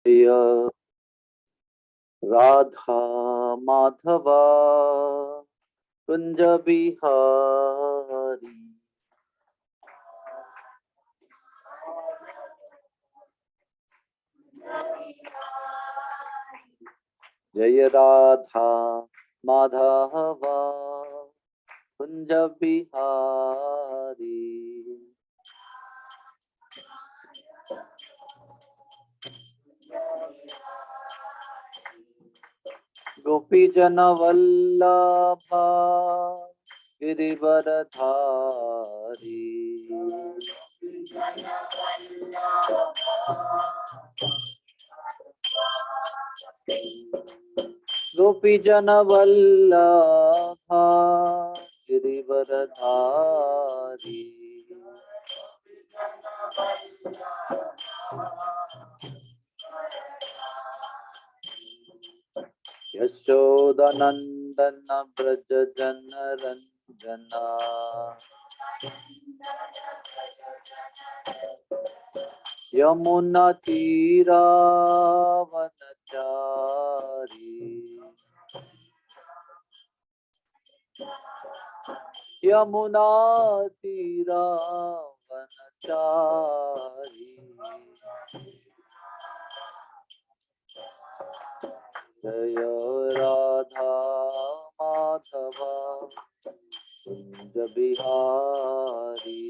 जय राधा माधवा कुंज बिहारी। जय राधा माधवा कुंज बिहारी। गोपी जन वल्लभा गिरिवरधारी। गोपी जन वल्लभा गिरिवरधारी। यशोदनंदन ब्रज जन रंजना। यमुना तीरा वनचारी। यमुना तीरा वनचारी। जय राधा माधवा कुंज बिहारी।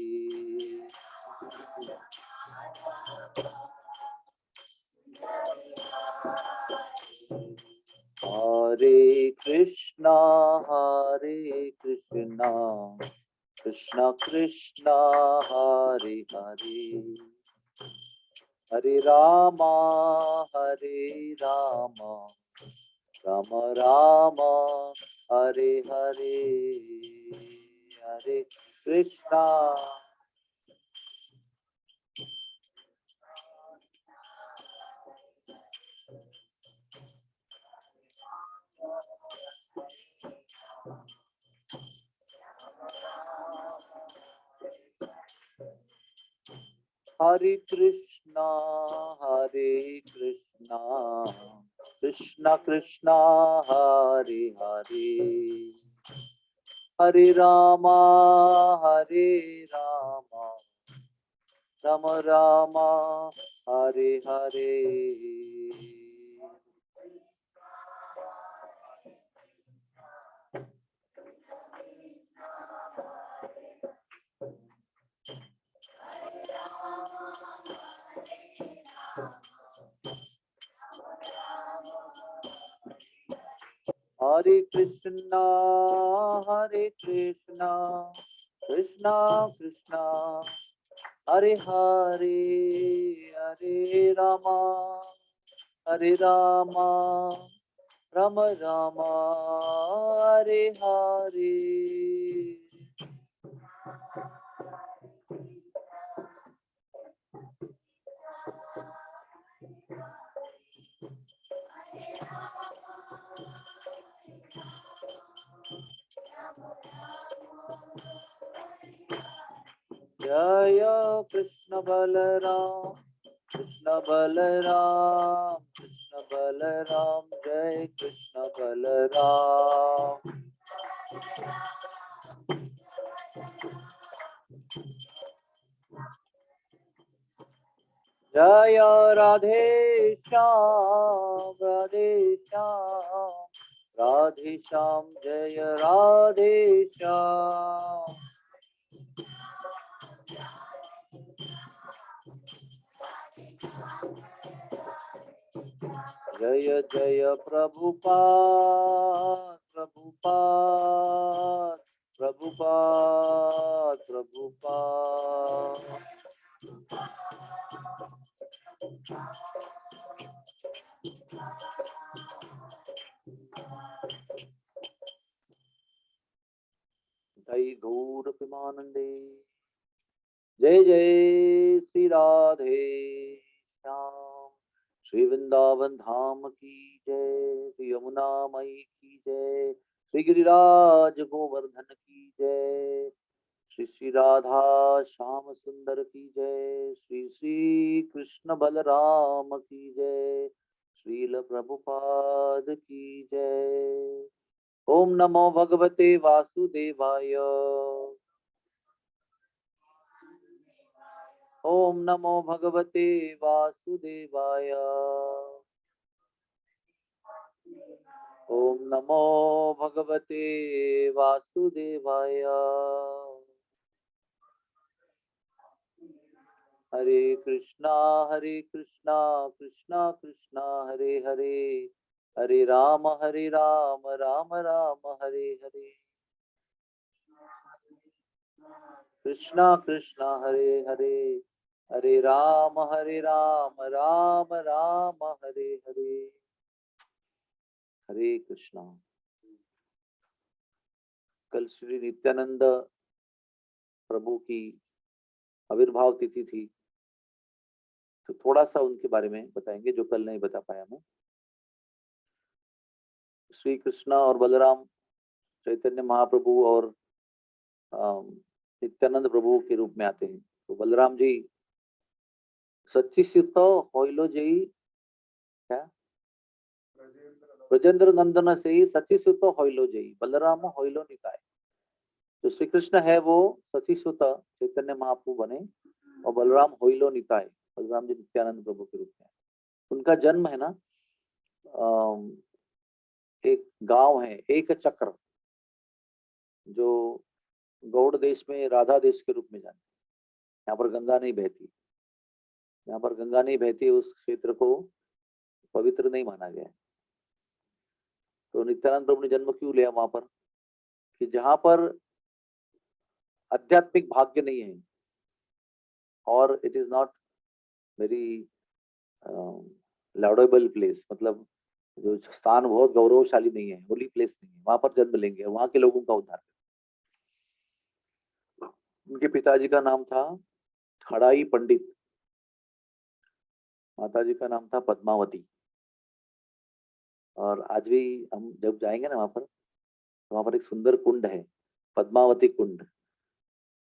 हरे कृष्णा कृष्ण कृष्णा हरे हरे, हरे रामा राम राम हरे हरे, हरे कृष्णा हरे कृष्णा कृष्ण कृष्णा हरे हरे, हरे रामा राम राम हरे हरे। हरे कृष्णा कृष्णा कृष्णा हरे हरे, हरे रामा राम राम हरे हरे। जय कृष्ण बलराम जय कृष्ण बलराम। जय राधे श्याम जय राधे श्याम। जय जय प्रभुपाद। जय गौर प्रेमानंदे। जय जय श्री राधे श्याम। श्री वृंदावन धाम की जय, श्री यमुना मई की जय, श्री गिरिराज गोवर्धन की जय, श्री श्री राधा श्याम सुंदर की जय, श्री श्री कृष्ण बलराम की जय, प्रभुपाद की जय। ओम नमो भगवते वासुदेवाय। ओम नमो भगवते वासुदेवाय। ओम नमो भगवते वासुदेवाय। हरे कृष्णा कृष्णा कृष्णा हरे हरे, हरे राम राम राम हरे हरे। कृष्णा कृष्णा हरे हरे, हरे राम राम राम हरे हरे। हरे कृष्णा। कल श्री नित्यानंद प्रभु की आविर्भाव तिथि थी, तो थोड़ा सा उनके बारे में बताएंगे जो कल नहीं बता पाया मैं। श्री कृष्णा और बलराम चैतन्य महाप्रभु और नित्यानंद प्रभु के रूप में आते हैं। तो बलराम जी सच्ची सिद्ध होइलो जई, क्या ब्रजेंद्र नंदन से ही सची सुत होइलो जई, बलराम होइलो निताय। जो श्री कृष्ण है वो सची सुत चैतन्य महाप्रभु बने और बलराम होइलो निताय, बलराम जी नित्यानंद प्रभु के रूप में। उनका जन्म है ना एक गांव है एक चक्र, जो गौड़ देश में राधा देश के रूप में जाने। यहाँ पर गंगा नहीं बहती, यहाँ पर गंगा नहीं बहती, उस क्षेत्र को पवित्र नहीं माना गया है। तो नित्यानंद प्रभु ने जन्म क्यों लिया वहां पर, कि जहां पर आध्यात्मिक भाग्य नहीं है और it is not very laudable place, मतलब जो स्थान बहुत गौरवशाली नहीं है, होली प्लेस नहीं है, वहां पर जन्म लेंगे, वहां के लोगों का उद्धार। उनके पिताजी का नाम था खड़ाई पंडित, माताजी का नाम था पद्मावती। और आज भी हम जब जाएंगे ना वहां पर, तो वहां पर एक सुंदर कुंड है, पद्मावती कुंड।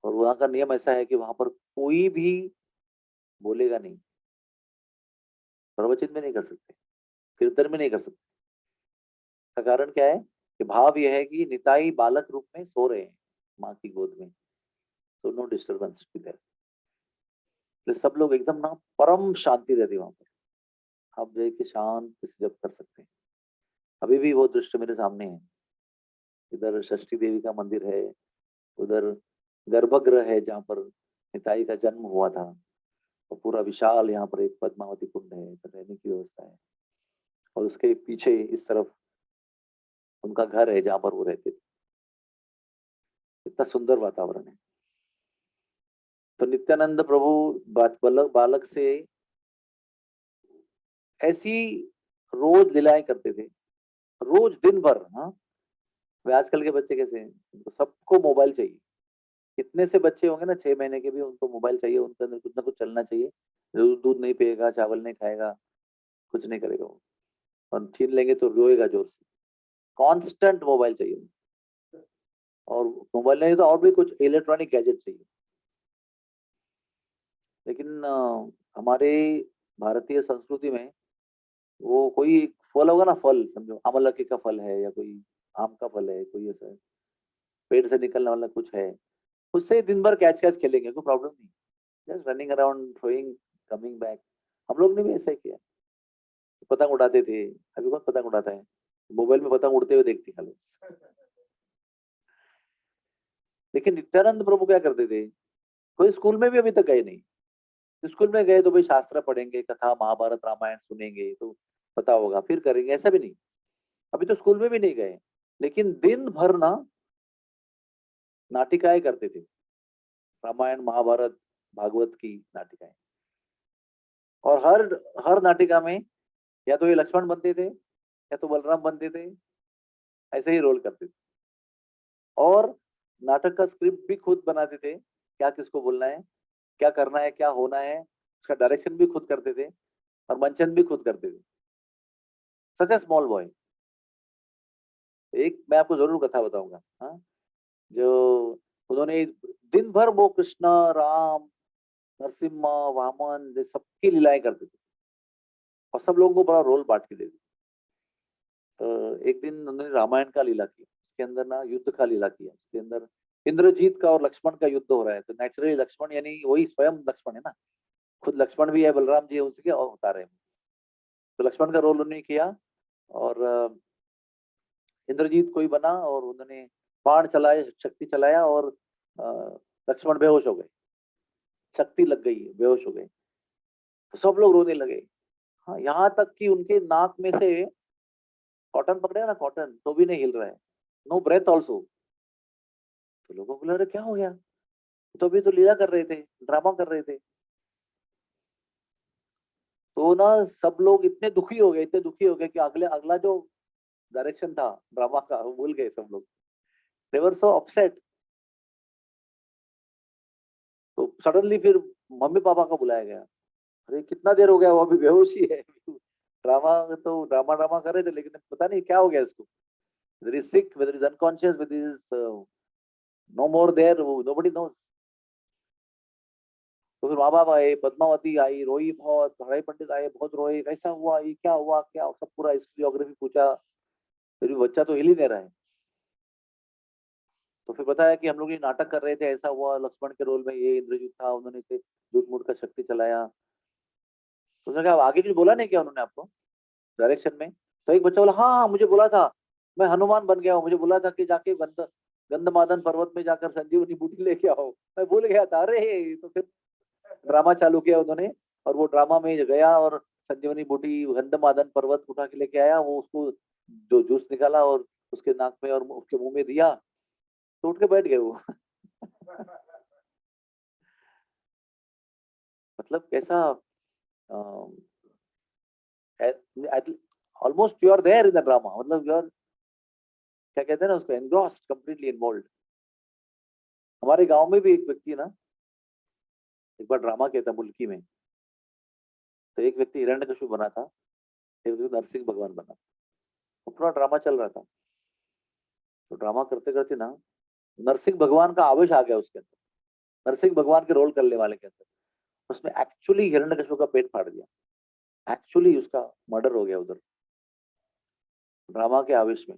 और वहां का नियम ऐसा है कि वहां पर कोई भी बोलेगा नहीं, प्रवचन में नहीं कर सकते, कीर्तन में नहीं कर सकते। का कारण क्या है कि भाव यह है कि निताई बालक रूप में सो रहे हैं माँ की गोद में, तो नो डिस्टर्बेंस देयर। तो सब लोग एकदम ना परम शांति रहती वहां पर, आप जाके शांत से जब कर सकते हैं। अभी भी वो दृश्य मेरे सामने है। इधर षष्ठी देवी का मंदिर है, उधर गर्भगृह है जहाँ पर निताई का जन्म हुआ था, और पूरा विशाल यहाँ पर एक पद्मावती कुंड है, रहने की व्यवस्था है। और उसके पीछे इस तरफ उनका घर है जहाँ पर वो रहते थे। इतना सुंदर वातावरण है। तो नित्यानंद प्रभु बालक बालक से ऐसी रोज लीलाएं करते थे, रोज दिन भर। हाँ, वे आजकल के बच्चे कैसे हैं, उनको सबको मोबाइल चाहिए। कितने से बच्चे होंगे ना 6 महीने के भी, उनको मोबाइल चाहिए, उनके अंदर कुछ ना कुछ चलना चाहिए। दूध नहीं पिएगा, चावल नहीं खाएगा, कुछ नहीं करेगा वो, और छीन लेंगे तो रोएगा जोर से। कांस्टेंट मोबाइल चाहिए, और मोबाइल नहीं तो और भी कुछ इलेक्ट्रॉनिक गैजेट चाहिए। लेकिन हमारे भारतीय संस्कृति में वो कोई फल होगा ना, फल समझो आमलकी का फल है या कोई आम का फल है, कोई ऐसा पेड़ से निकलने वाला कुछ है, उससे दिन भर कैच कैच खेलेंगे, कोई प्रॉब्लम नहीं। Just running around throwing coming back. हम लोग ने भी ऐसा ही किया, पतंग उड़ाते थे। अभी कौन पतंग उड़ाता है, मोबाइल में पतंग उड़ते हुए देखती खाली। लेकिन नित्यानंद प्रभु क्या करते थे, कोई स्कूल में भी अभी तक गए नहीं। स्कूल में गए तो भाई शास्त्र पढ़ेंगे, कथा महाभारत रामायण सुनेंगे तो पता होगा, फिर करेंगे, ऐसा भी नहीं। अभी तो स्कूल में भी नहीं गए, लेकिन दिन भर ना नाटिकाएं करते थे, रामायण महाभारत भागवत की नाटिकाएं। और हर नाटिका में या तो ये लक्ष्मण बनते थे या तो बलराम बनते थे, ऐसे ही रोल करते थे। और नाटक का स्क्रिप्ट भी खुद बनाते थे, क्या किसको बोलना है, क्या करना है, क्या होना है, उसका डायरेक्शन भी खुद करते थे, और मंचन भी खुद करते थे। सच ए स्मॉल बॉय। एक मैं आपको जरूर कथा बताऊंगा, हाँ, जो उन्होंने दिन भर वो कृष्ण राम नरसिम्हा वामन सबकी लीलाएं करते थे। और सब लोगों को बड़ा रोल बांट के दे दी। तो एक दिन उन्होंने रामायण का लीला किया, उसके अंदर ना युद्ध का लीला किया, उसके अंदर इंद्रजीत का और लक्ष्मण का युद्ध हो रहा है। तो नेचुरली लक्ष्मण यानी वही स्वयं लक्ष्मण है ना, खुद लक्ष्मण भी है, बलराम जी है, उसके अवतार है। तो लक्ष्मण का रोल उन्होंने किया और इंद्रजीत कोई बना और उन्होंने बाण चलाए, शक्ति चलाया और लक्ष्मण बेहोश हो गए, शक्ति लग गई, बेहोश हो गए। तो सब लोग रोने लगे। हाँ, यहाँ तक कि उनके नाक में से कॉटन पकड़े ना, कॉटन तो भी नहीं हिल रहा है, नो ब्रेथ ऑल्सो। तो लोगों को लग रहा क्या हो गया, तो अभी तो लीला कर रहे थे, ड्रामा कर रहे थे। तो ना सब लोग इतने दुखी हो गए, इतने दुखी हो गए कि अगला जो डायरेक्शन था ड्रामा का वो भूल गए सब लोग। दे वर सो अपसेट। तो सडनली फिर मम्मी पापा को बुलाया गया। अरे कितना देर हो गया, वो अभी बेहोश ही है। ड्रामा तो ड्रामा कर रहे थे, लेकिन पता नहीं क्या हो गया इसको। whether he's sick, whether he's unconscious, whether he's no more there, nobody knows. तो फिर माँ बाप आए, पद्मावती आई, रोई बहुत, भाई पंडित आए, बहुत रोए, कैसा हुआ, ये क्या हुआ, क्या सब पूरा हिस्टोरियोग्राफी पूछा। फिर भी बच्चा तो हिल ही नहीं रहा है। तो फिर बताया कि हम लोग ये नाटक कर रहे थे, ऐसा हुआ, लक्ष्मण के रोल में ये इंद्रजीत था, उन्होंने झूठ मूठ का शक्ति चलाया। तो उसने कहा आगे कुछ बोला नहीं क्या उन्होंने आपको डायरेक्शन में? तो एक बच्चा बोला हाँ हाँ मुझे बोला था, मैं हनुमान बन गया हूँ, मुझे बोला था कि जाके गंधमादन पर्वत में जाकर संजीवनी बूटी लेके आओ, मैं भूल गया था। अरे तो फिर ड्रामा चालू किया उन्होंने, और वो ड्रामा में गया और संजीवनी बूटी गंधमादन पर्वत उठा के लेके आया। वो उसको जो जूस निकाला और उसके नाक में और उसके मुंह में दिया, तो उठ के बैठ गए वो। मतलब कैसा, almost you are there in the drama, मतलब यू आर, क्या कहते हैं ना उसको, एनग्रॉस्ड, कंप्लीटली इन्वॉल्व। हमारे गांव में भी एक व्यक्ति है ना, एक बार ड्रामा किया था मुल्की में। तो एक व्यक्ति हिरण्यकशिपु बना था, एक व्यक्ति नरसिंह भगवान बना था। तो पूरा ड्रामा चल रहा था। तो ड्रामा करते करते ना नरसिंह भगवान का आवेश आ गया उसके अंदर, नरसिंह भगवान के रोल करने वाले के अंदर। उसने एक्चुअली हिरण्यकशिपु का पेट फाड़ दिया, एक्चुअली उसका मर्डर हो गया उधर ड्रामा के आवेश में।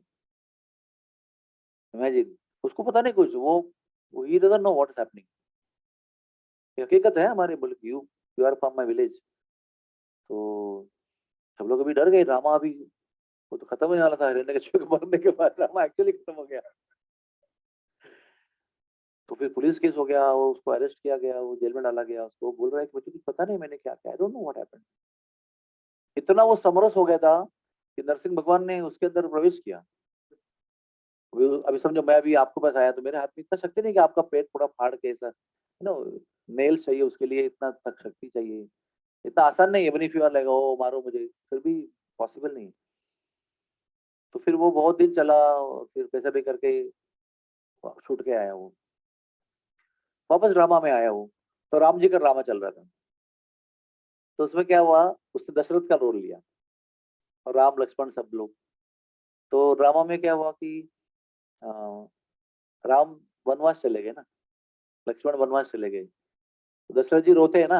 इमेजिन, उसको पता नहीं कुछ, वो ही doesn't know what is happening. ये हकीकत है हमारे मुल्क। You are from my village. तो सब लोग अभी डर गए, ड्रामा अभी वो तो खत्म होने वाला था, हिरण्यकशिपु के मरने के बाद ड्रामा एक्चुअली खत्म हो गया। तो फिर पुलिस केस हो गया, वो उसको अरेस्ट किया गया, वो जेल में डाला गया। उसको बोल रहा है कि मुझे कुछ पता नहीं मैंने क्या किया, I don't know what happened. इतना वो समरस हो गया था कि नरसिंह भगवान ने उसके अंदर प्रवेश किया। अभी समझो मैं अभी आपके पास आया तो मेरे हाथ में इतना शक्ति नहीं कि आपका पेट पूरा फाड़ के ऐसा, नो, नेल्स चाहिए उसके लिए, इतना तक शक्ति चाहिए। इतना आसान नहीं है, even if you are like ओ मारो मुझे, फिर भी पॉसिबल नहीं। तो फिर वो बहुत दिन चला और फिर कैसे भी करके छूट के आया वो, वापस ड्रामा में आया वो। तो राम जी का ड्रामा चल रहा था। तो उसमें क्या हुआ, उसने दशरथ का रोल लिया और राम लक्ष्मण सब लोग। तो ड्रामा में क्या हुआ कि अ, राम वनवास चले गए ना, लक्ष्मण वनवास चले गए। तो दशरथ जी रोते हैं ना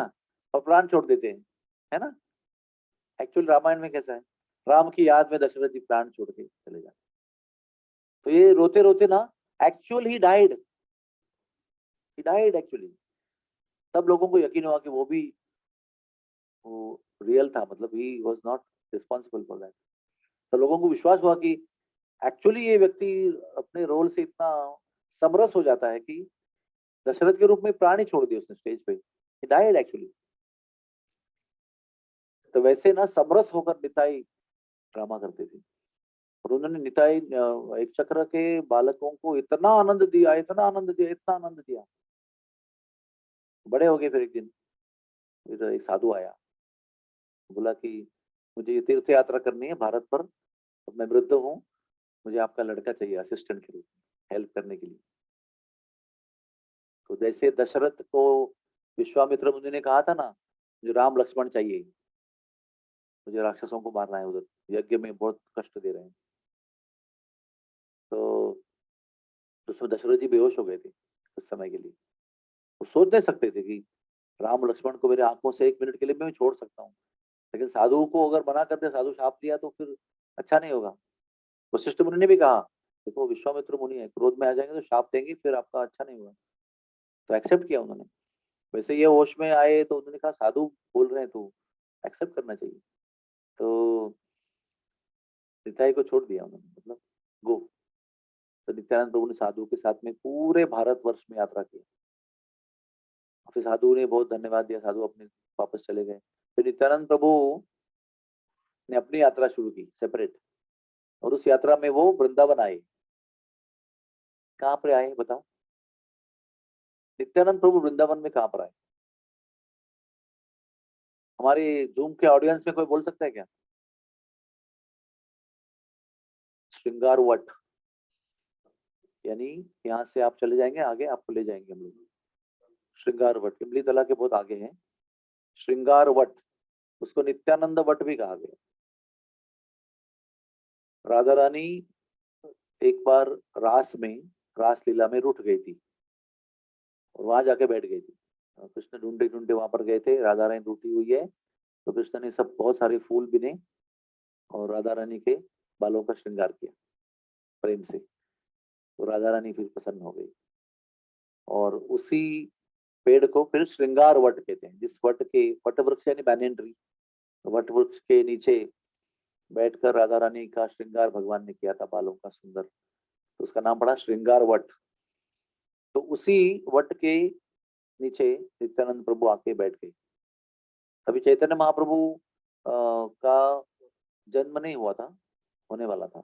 और प्राण छोड़ देते हैं, है ना। एक्चुअल रामायण में कैसा है, राम की याद में दशरथ जी प्राण छोड़ के चले जाते। तो ये रोते रोते ना एक्चुअल ही डाइड एक्चुअली। तब लोगों को यकीन हुआ कि वो रियल था, मतलब he was not responsible for that. तो लोगों को विश्वास हुआ कि एक्चुअली ये व्यक्ति अपने रोल से इतना समरस हो जाता है कि दशरथ के रूप में प्राण ही छोड़ दिया उसने स्टेज पे, ही डाइड एक्चुअली। तो वैसे ना समरस होकर निताई ड्रामा करते थे। और उन्होंने निताई एक चक्र के बालकों को इतना आनंद दिया, इतना आनंद दिया, इतना आनंद दिया। बड़े हो गए फिर एक दिन, फिर एक साधु आया, बोला कि मुझे ये तीर्थ यात्रा करनी है भारत पर, अब मैं वृद्ध हूँ, मुझे आपका लड़का चाहिए असिस्टेंट के रूप में, हेल्प करने के लिए। तो जैसे दशरथ को विश्वामित्र मुनि ने कहा था ना, मुझे राम लक्ष्मण चाहिए, मुझे राक्षसों को मारना है, उधर यज्ञ में बहुत कष्ट दे रहे हैं। तो उसमें दशरथ जी बेहोश हो गए थे कुछ समय के लिए। वो सोच नहीं सकते थे कि राम लक्ष्मण को मेरे आंखों से एक मिनट के लिए मैं छोड़ सकता हूँ। लेकिन साधु को अगर मना करते, साधु शाप दिया तो फिर अच्छा नहीं होगा। वशिष्ठ मुनि ने भी कहा, देखो विश्वामित्र मुनि है, क्रोध में आ जाएंगे तो शाप देंगे, फिर आपका अच्छा नहीं होगा। तो एक्सेप्ट किया उन्होंने। वैसे ये होश में आए तो उन्होंने कहा साधु बोल रहे हैं तो एक्सेप्ट करना चाहिए। तो निताई को छोड़ दिया उन्होंने, मतलब गो। तो नित्यानंद प्रभु ने साधु के साथ में पूरे भारतवर्ष में यात्रा की। फिर साधु ने बहुत धन्यवाद दिया, साधु अपने वापस चले गए। फिर नित्यानंद प्रभु ने अपनी यात्रा शुरू की सेपरेट, और उस यात्रा में वो वृंदावन आए। कहाँ पर आए बताओ? नित्यानंद प्रभु वृंदावन में कहाँ पर आए? हमारे जूम के ऑडियंस में कोई बोल सकता है क्या? श्रृंगार वट, यानी यहाँ से आप चले जाएंगे आगे, आपको ले जाएंगे हम लोग। श्रृंगार वट इमली तला के बहुत आगे है। श्रृंगार वट, उसको नित्यानंद वट भी कहा गया। राधा रानी एक बार रास में, रास लीला में रूठ गई थी और वहां जाके बैठ गई थी। कृष्ण ढूंढे ढूंढे वहां पर गए थे, राधा रानी रूठी हुई है। तो कृष्ण ने सब बहुत सारे फूल बिने और राधा रानी के बालों का श्रृंगार किया प्रेम से। तो राधा रानी फिर प्रसन्न हो गई, और उसी पेड़ को फिर श्रृंगार वट कहते हैं। जिस वट के, वट वृक्ष यानी बैनियन ट्री, वट वृक्ष के नीचे बैठकर राधा रानी का श्रृंगार भगवान ने किया था, बालों का सुंदर, तो उसका नाम पड़ा श्रृंगार वट। तो उसी वट के नीचे नित्यानंद प्रभु आके बैठ गए। अभी चैतन्य महाप्रभु का जन्म नहीं हुआ था, होने वाला था।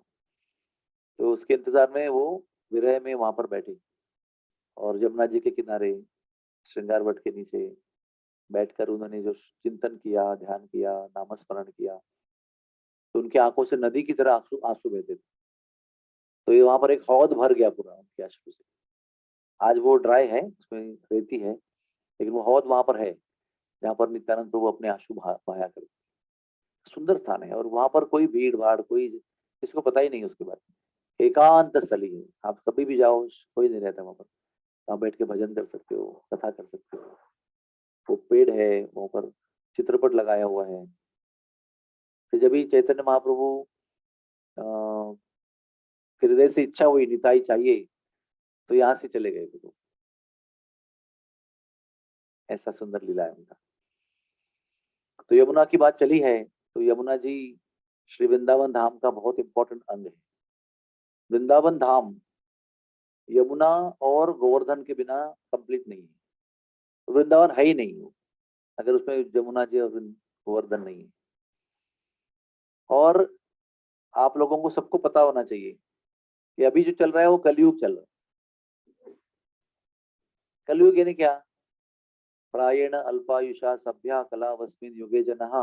तो उसके इंतजार में वो विरह में वहां पर बैठे, और यमुना जी के किनारे श्रृंगार वट के नीचे बैठकर उन्होंने जो चिंतन किया, ध्यान किया, नामस्मरण किया, तो उनकी आंखों से नदी की तरह आंसू आंसू बहते थे। तो ये वहां पर एक हौद भर गया पूरा उनके आंसू से। आज वो ड्राई है, उसमें रेती है, लेकिन वो हौद वहां पर है जहाँ पर नित्यानंद प्रभु अपने आंसू बहाया करते। सुंदर स्थान है, और वहां पर कोई भीड़ भाड़, कोई किसी को पता ही नहीं उसके बारे में। एकांत स्थली है, आप कभी भी जाओ, कोई नहीं रहता वहां पर। वहां बैठ के भजन कर सकते हो, कथा कर सकते हो। वो पेड़ है, वहां पर चित्रपट लगाया हुआ है। फिर जब भी चैतन्य महाप्रभु अः हृदय से इच्छा हुई निताई चाहिए, तो यहाँ से चले गए थे। ऐसा सुंदर लीला है उनका। तो यमुना की बात चली है, तो यमुना जी श्री वृंदावन धाम का बहुत इंपॉर्टेंट अंग है। वृंदावन धाम यमुना और गोवर्धन के बिना कंप्लीट नहीं है। तो वृंदावन है ही नहीं वो, अगर उसमें यमुना जी और गोवर्धन नहीं है। और आप लोगों को सबको पता होना चाहिए कि अभी जो चल रहा है वो कलयुग चल रहा है। कलयुग यानी क्या? प्रायेण अल्पायुषा सभ्या कलावस्मिन युगे जनः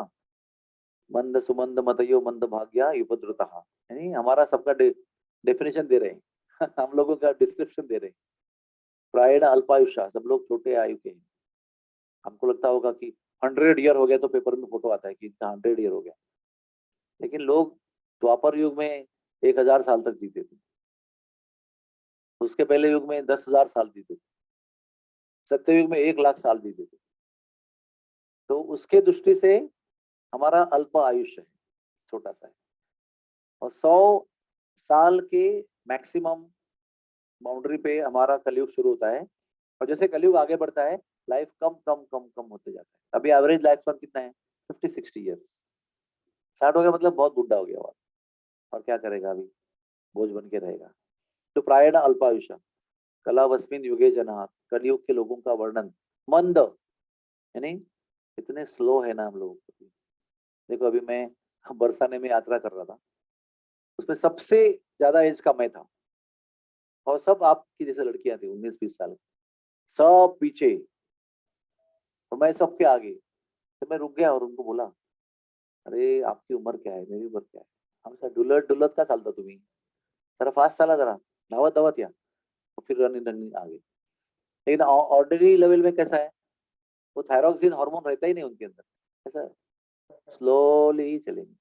मंद सुमंद मतयो मंद भाग्या युपद्रुतः। यानी हमारा सबका डेफिनेशन दे रहे हैं हम लोगों का डिस्क्रिप्शन दे रहे हैं। प्रायेण अल्पायुषा, सब लोग छोटे आयु के हैं। हमको लगता होगा कि 100 ईयर हो गया तो पेपर में फोटो आता है कि इतना 100 ईयर हो गया, लेकिन लोग द्वापर युग में 1000 साल तक जीते थे, उसके पहले युग में 10,000 साल जीते थे, सत्ययुग में 1,00,000 साल जीते थे। तो उसके दृष्टि से हमारा अल्प आयुष्य है, छोटा सा है। और 100 साल के मैक्सिमम बाउंड्री पे हमारा कलयुग शुरू होता है। और जैसे कलयुग आगे बढ़ता है, लाइफ कम कम कम कम होते जाता है। अभी एवरेज लाइफ स्पैन कितना है? 50-60 ईयर्स। 60 हो गया मतलब बहुत बुढ़ा हो गया, और क्या करेगा, अभी बोझ बन के रहेगा। तो प्रायण अल्पायुषा कलावस्मिन युगे जना, कलयुग के लोगों का वर्णन मंद, यानी इतने स्लो है ना हम लोग। देखो अभी मैं बरसाने में यात्रा कर रहा था, उसमें सबसे ज्यादा एज का मैं था, और सब आपकी जैसे लड़कियां थी 19-20 साल, सब पीछे और मैं सबके आगे। तो मैं रुक गया और उनको बोला, अरे आपकी उम्र क्या है, मेरी उम्र क्या है? हम सर डुलत डुलत का चालता तुम्ही, जरा फास्ट चला, जरा धावत धावत या। तो फिर रनिंग रनिंग आ गई। लेकिन ऑर्डिनरी लेवल में कैसा है, वो थायरॉक्सिन हार्मोन रहता ही नहीं उनके अंदर, ऐसा स्लोली चलेंगे।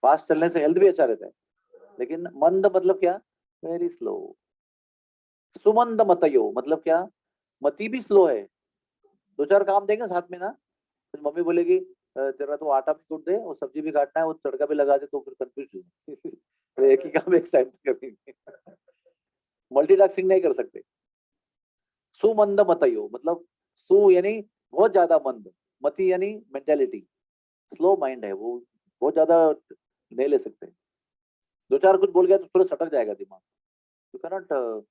फास्ट चलने से हेल्थ भी अच्छा रहता है, लेकिन मंद मतलब क्या? Very slow. सुमंद मतयो मतलब क्या? मती भी स्लो है। दो चार काम देंगे साथ में ना, तो मम्मी बोलेगी तेरा तो आटा भी कूट दे और सब्जी भी काटना है, वो तड़का भी लगा दे, तो फिर कंफ्यूज हूँ। तो एक ही काम एक साइड पे करेंगे। मल्टीटास्किंग नहीं कर सकते। सुमंद मतयो मतलब सु यानी बहुत ज्यादा मंद, मति यानी मेंटेलिटी, स्लो माइंड है वो, बहुत ज्यादा नहीं ले सकते। दो चार कुछ बोल गया तो थोड़ा सटक जाएगा दिमाग। You cannot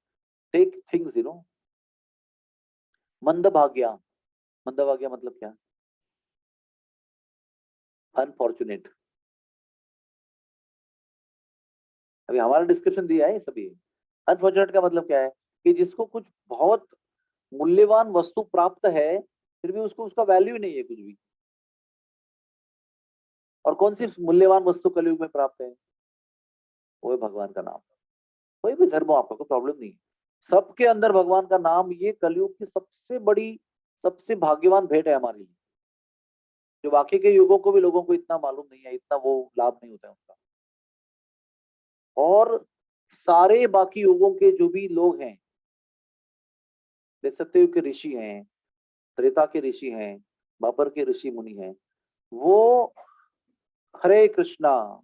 take things you know. मंद भाग्या, मंद भाग्या मतलब क्या? अनफॉर्चुनेट। अभी हमारा डिस्क्रिप्शन दिया है ये सभी। अनफॉर्चुनेट का मतलब क्या है? कि जिसको कुछ बहुत मूल्यवान वस्तु प्राप्त है, फिर भी उसको उसका वैल्यू ही नहीं है कुछ भी। और कौन सी मूल्यवान वस्तु कलयुग में प्राप्त है? वो है भगवान का नाम। कोई भी धर्म हो, आपका कोई प्रॉब्लम नहीं है, सबके अंदर भगवान का नाम, ये कलयुग की सबसे बड़ी, सबसे भाग्यवान भेंट है हमारे लिए, जो बाकी के युगों को भी लोगों को इतना मालूम नहीं है, इतना वो लाभ नहीं होता है उनका। और सारे बाकी युगों के जो भी लोग हैं, जैसे सत्ययुग के ऋषि हैं, त्रेता के ऋषि हैं, द्वापर के ऋषि मुनि हैं, वो हरे कृष्णा,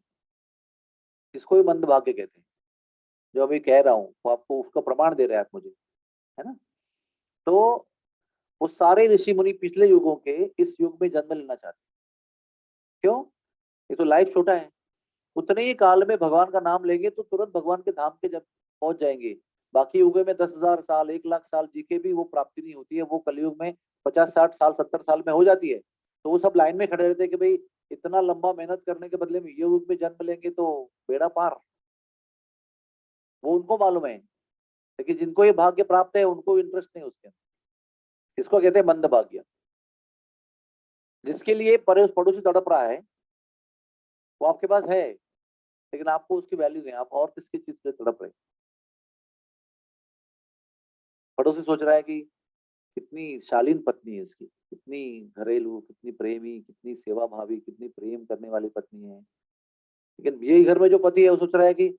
इसको ही मंद भाग्य कहते हैं। जो अभी कह रहा हूँ वो आपको उसका प्रमाण दे रहे हैं आप मुझे, है ना? तो वो सारे ऋषि मुनि पिछले युगों के इस युग में जन्म लेना चाहते हैं। क्यों? ये तो लाइफ छोटा है, उतने ही काल में भगवान का नाम लेंगे तो तुरंत भगवान के धाम पे जब पहुंच जाएंगे। बाकी युगों में 10,000 साल 1,00,000 साल जी के भी वो प्राप्ति नहीं होती है, वो कलयुग में 50 60 साल 70 साल में हो जाती है। तो वो सब लाइन में खड़े रहते हैं कि भाई इतना लंबा मेहनत करने के बदले में ये युग में जन्म लेंगे तो बेड़ा पार। वो उनको मालूम है, लेकिन जिनको ये भाग्य प्राप्त है उनको इंटरेस्ट नहीं उसके अंदर। इसको कहते हैं मंद भाग्य। जिसके लिए पड़ोसी तड़प रहा है, वो आपके पास है, लेकिन आपको उसकी वैल्यू नहीं, आप और किसकी चीज से तड़प रहे हैं। पड़ोसी सोच रहा है कि कितनी शालीन पत्नी है इसकी, कितनी घरेलू, कितनी प्रेमी, कितनी सेवा भावी, कितनी प्रेम करने वाली पत्नी है। लेकिन यही घर में जो पति है वो सोच रहा है कि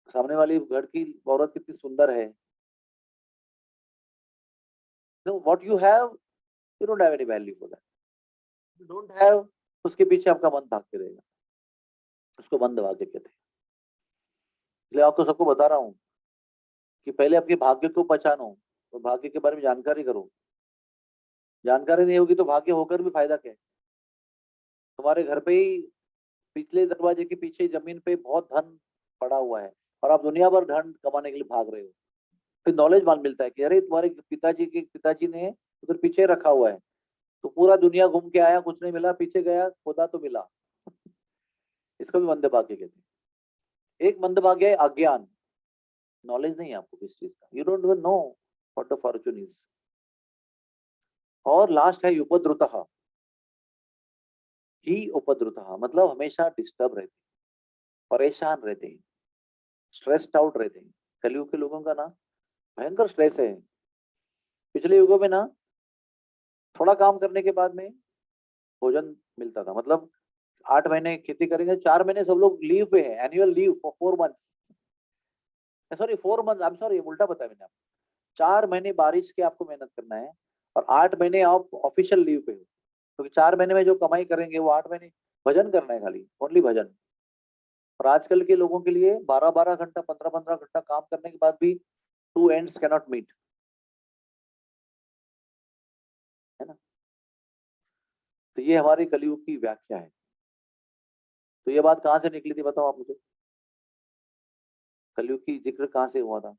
सामने वाली घर की औरत कितनी सुंदर है। No, what you have, you don't have any value for that. You don't have, उसके पीछे आपका मन भागते रहेगा। उसको मंद भाग्य कहते हैं। इसलिए आपको सबको बता रहा हूँ कि पहले अपने भाग्य को पहचानो, तो भाग्य के बारे में जानकारी करो। जानकारी नहीं होगी तो भाग्य होकर भी फायदा क्या है? तुम्हारे घर पे ही पिछले दरवाजे के पीछे जमीन पे बहुत धन पड़ा हुआ है, और आप दुनिया भर धन कमाने के लिए भाग रहे हो। फिर नॉलेज मान मिलता है कि अरे तुम्हारे पिताजी ने उधर पीछे रखा हुआ है, तो पूरा दुनिया घूम के आया, कुछ नहीं मिला, पीछे गया खोदा तो मिला। इसको भी मंदभाग्य कहते हैं। एक मंदभाग्य है अज्ञान, नॉलेज नहीं है आपको किस चीज का, you don't even know what the Fortune is. और लास्ट है उपद्रुतः। ही उपद्रुतः मतलब हमेशा डिस्टर्ब रहते हैं, परेशान रहते हैं, स्ट्रेस्ड आउट रहते हैं। कलयुग के लोगों का ना भयंकर स्ट्रेस है। पिछले युगों में ना थोड़ा काम करने के बाद में भोजन मिलता था, मतलब 8 महीने खेती करेंगे, 4 महीने सब लोग लीव पे है, annual leave for 4 months. Sorry 4 month, I am sorry, उल्टा बताया मैंने आपको। 4 महीने बारिश के आपको मेहनत करना है, और 8 महीने आप ऑफिशियल लीव पे हो, क्योंकि 4 महीने में जो कमाई करेंगे वो 8 महीने भजन करना है, खाली ओनली भजन। और आजकल के लोगों के लिए 12 12 घंटा 15 15 घंटा काम करने के बाद भी टू एंड्स कैनॉट मीट, है ना? तो ये हमारे कलयुग की व्याख्या है। तो ये बात कहाँ से निकली थी बताओ आप मुझे? कलयुग की जिक्र कहाँ से हुआ था?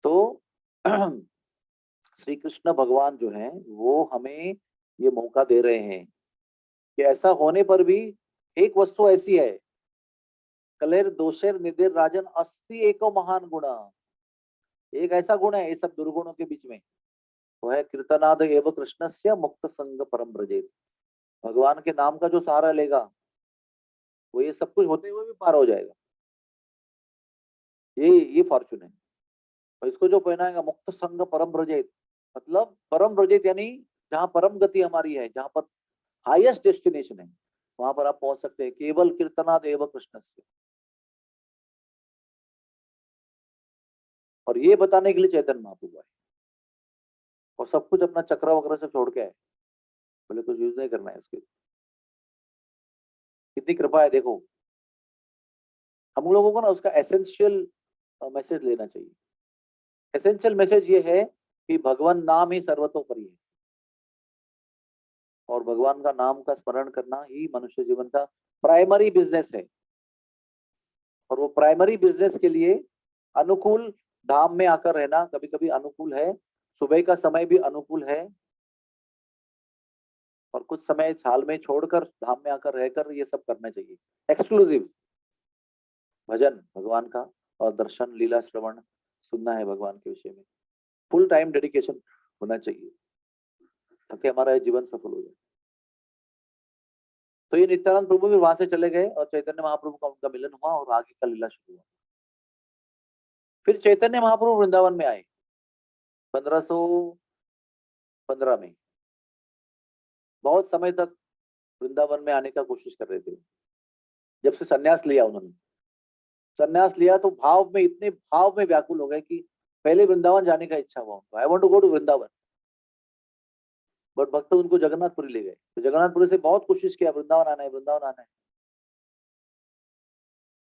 तो श्री कृष्ण भगवान जो हैं वो हमें ये मौका दे रहे हैं कि ऐसा होने पर भी एक वस्तु ऐसी है, कलेर दोषेर निधिर राजन अस्ति एको महान गुणा। एक ऐसा गुण है इस सब दुर्गुणों के बीच में, वो है कीर्तनाद एव कृष्णस्य मुक्त संग परम ब्रजेत। भगवान के नाम का जो सहारा लेगा वो ये सब कुछ होते हुए भी पार हो जाएगा। ये फॉर्चून है। और इसको जो पहनाएगा मुक्त संग परम ब्रजेत, मतलब परम ब्रजेत यानी जहाँ परम गति हमारी है, जहाँ पर हाईएस्ट डेस्टिनेशन है, वहां पर आप पहुंच सकते हैं केवल कीर्तनाद एव कृष्णस्य। और ये बताने के लिए चैतन्य महाप्रभु आए। और सब कुछ अपना चक्र वगैरह सब छोड़ के आए, बोले कुछ यूज नहीं करना है इसके। कितनी कृपा है देखो। हम लोगों को ना उसका एसेंशियल मैसेज लेना चाहिए। एसेंशियल मैसेज ये है कि भगवान नाम ही सर्वतोपरि है, और भगवान का नाम का स्मरण करना ही मनुष्य जीवन का प्राइमरी बिजनेस है। और वो प्राइमरी बिजनेस के लिए अनुकूल धाम में आकर रहना कभी कभी अनुकूल है, सुबह का समय भी अनुकूल है, और कुछ समय साल में छोड़कर धाम में आकर रहकर ये सब करना चाहिए। एक्सक्लूसिव भजन भगवान का और दर्शन लीला श्रवण सुनना है भगवान के विषय में, फुल टाइम डेडिकेशन होना चाहिए ताकि हमारा जीवन सफल हो जाए। तो ये नित्यानंद प्रभु भी वहां से चले गए और चैतन्य महाप्रभु का उनका मिलन हुआ और आगे का लीला शुरू हुआ। फिर चैतन्य महाप्रभु वृंदावन में आए 1515 में। बहुत समय तक वृंदावन में आने का कोशिश कर रहे थे। जब से संन्यास लिया उन्होंने, संन्यास लिया तो भाव में इतने भाव में व्याकुल हो गए कि पहले वृंदावन जाने का इच्छा हुआ उनको, I want to go to Vrindavan. But भक्त उनको जगन्नाथपुरी ले गए, तो जगन्नाथपुरी से बहुत कोशिश किया वृंदावन आना है वृंदावन आना है।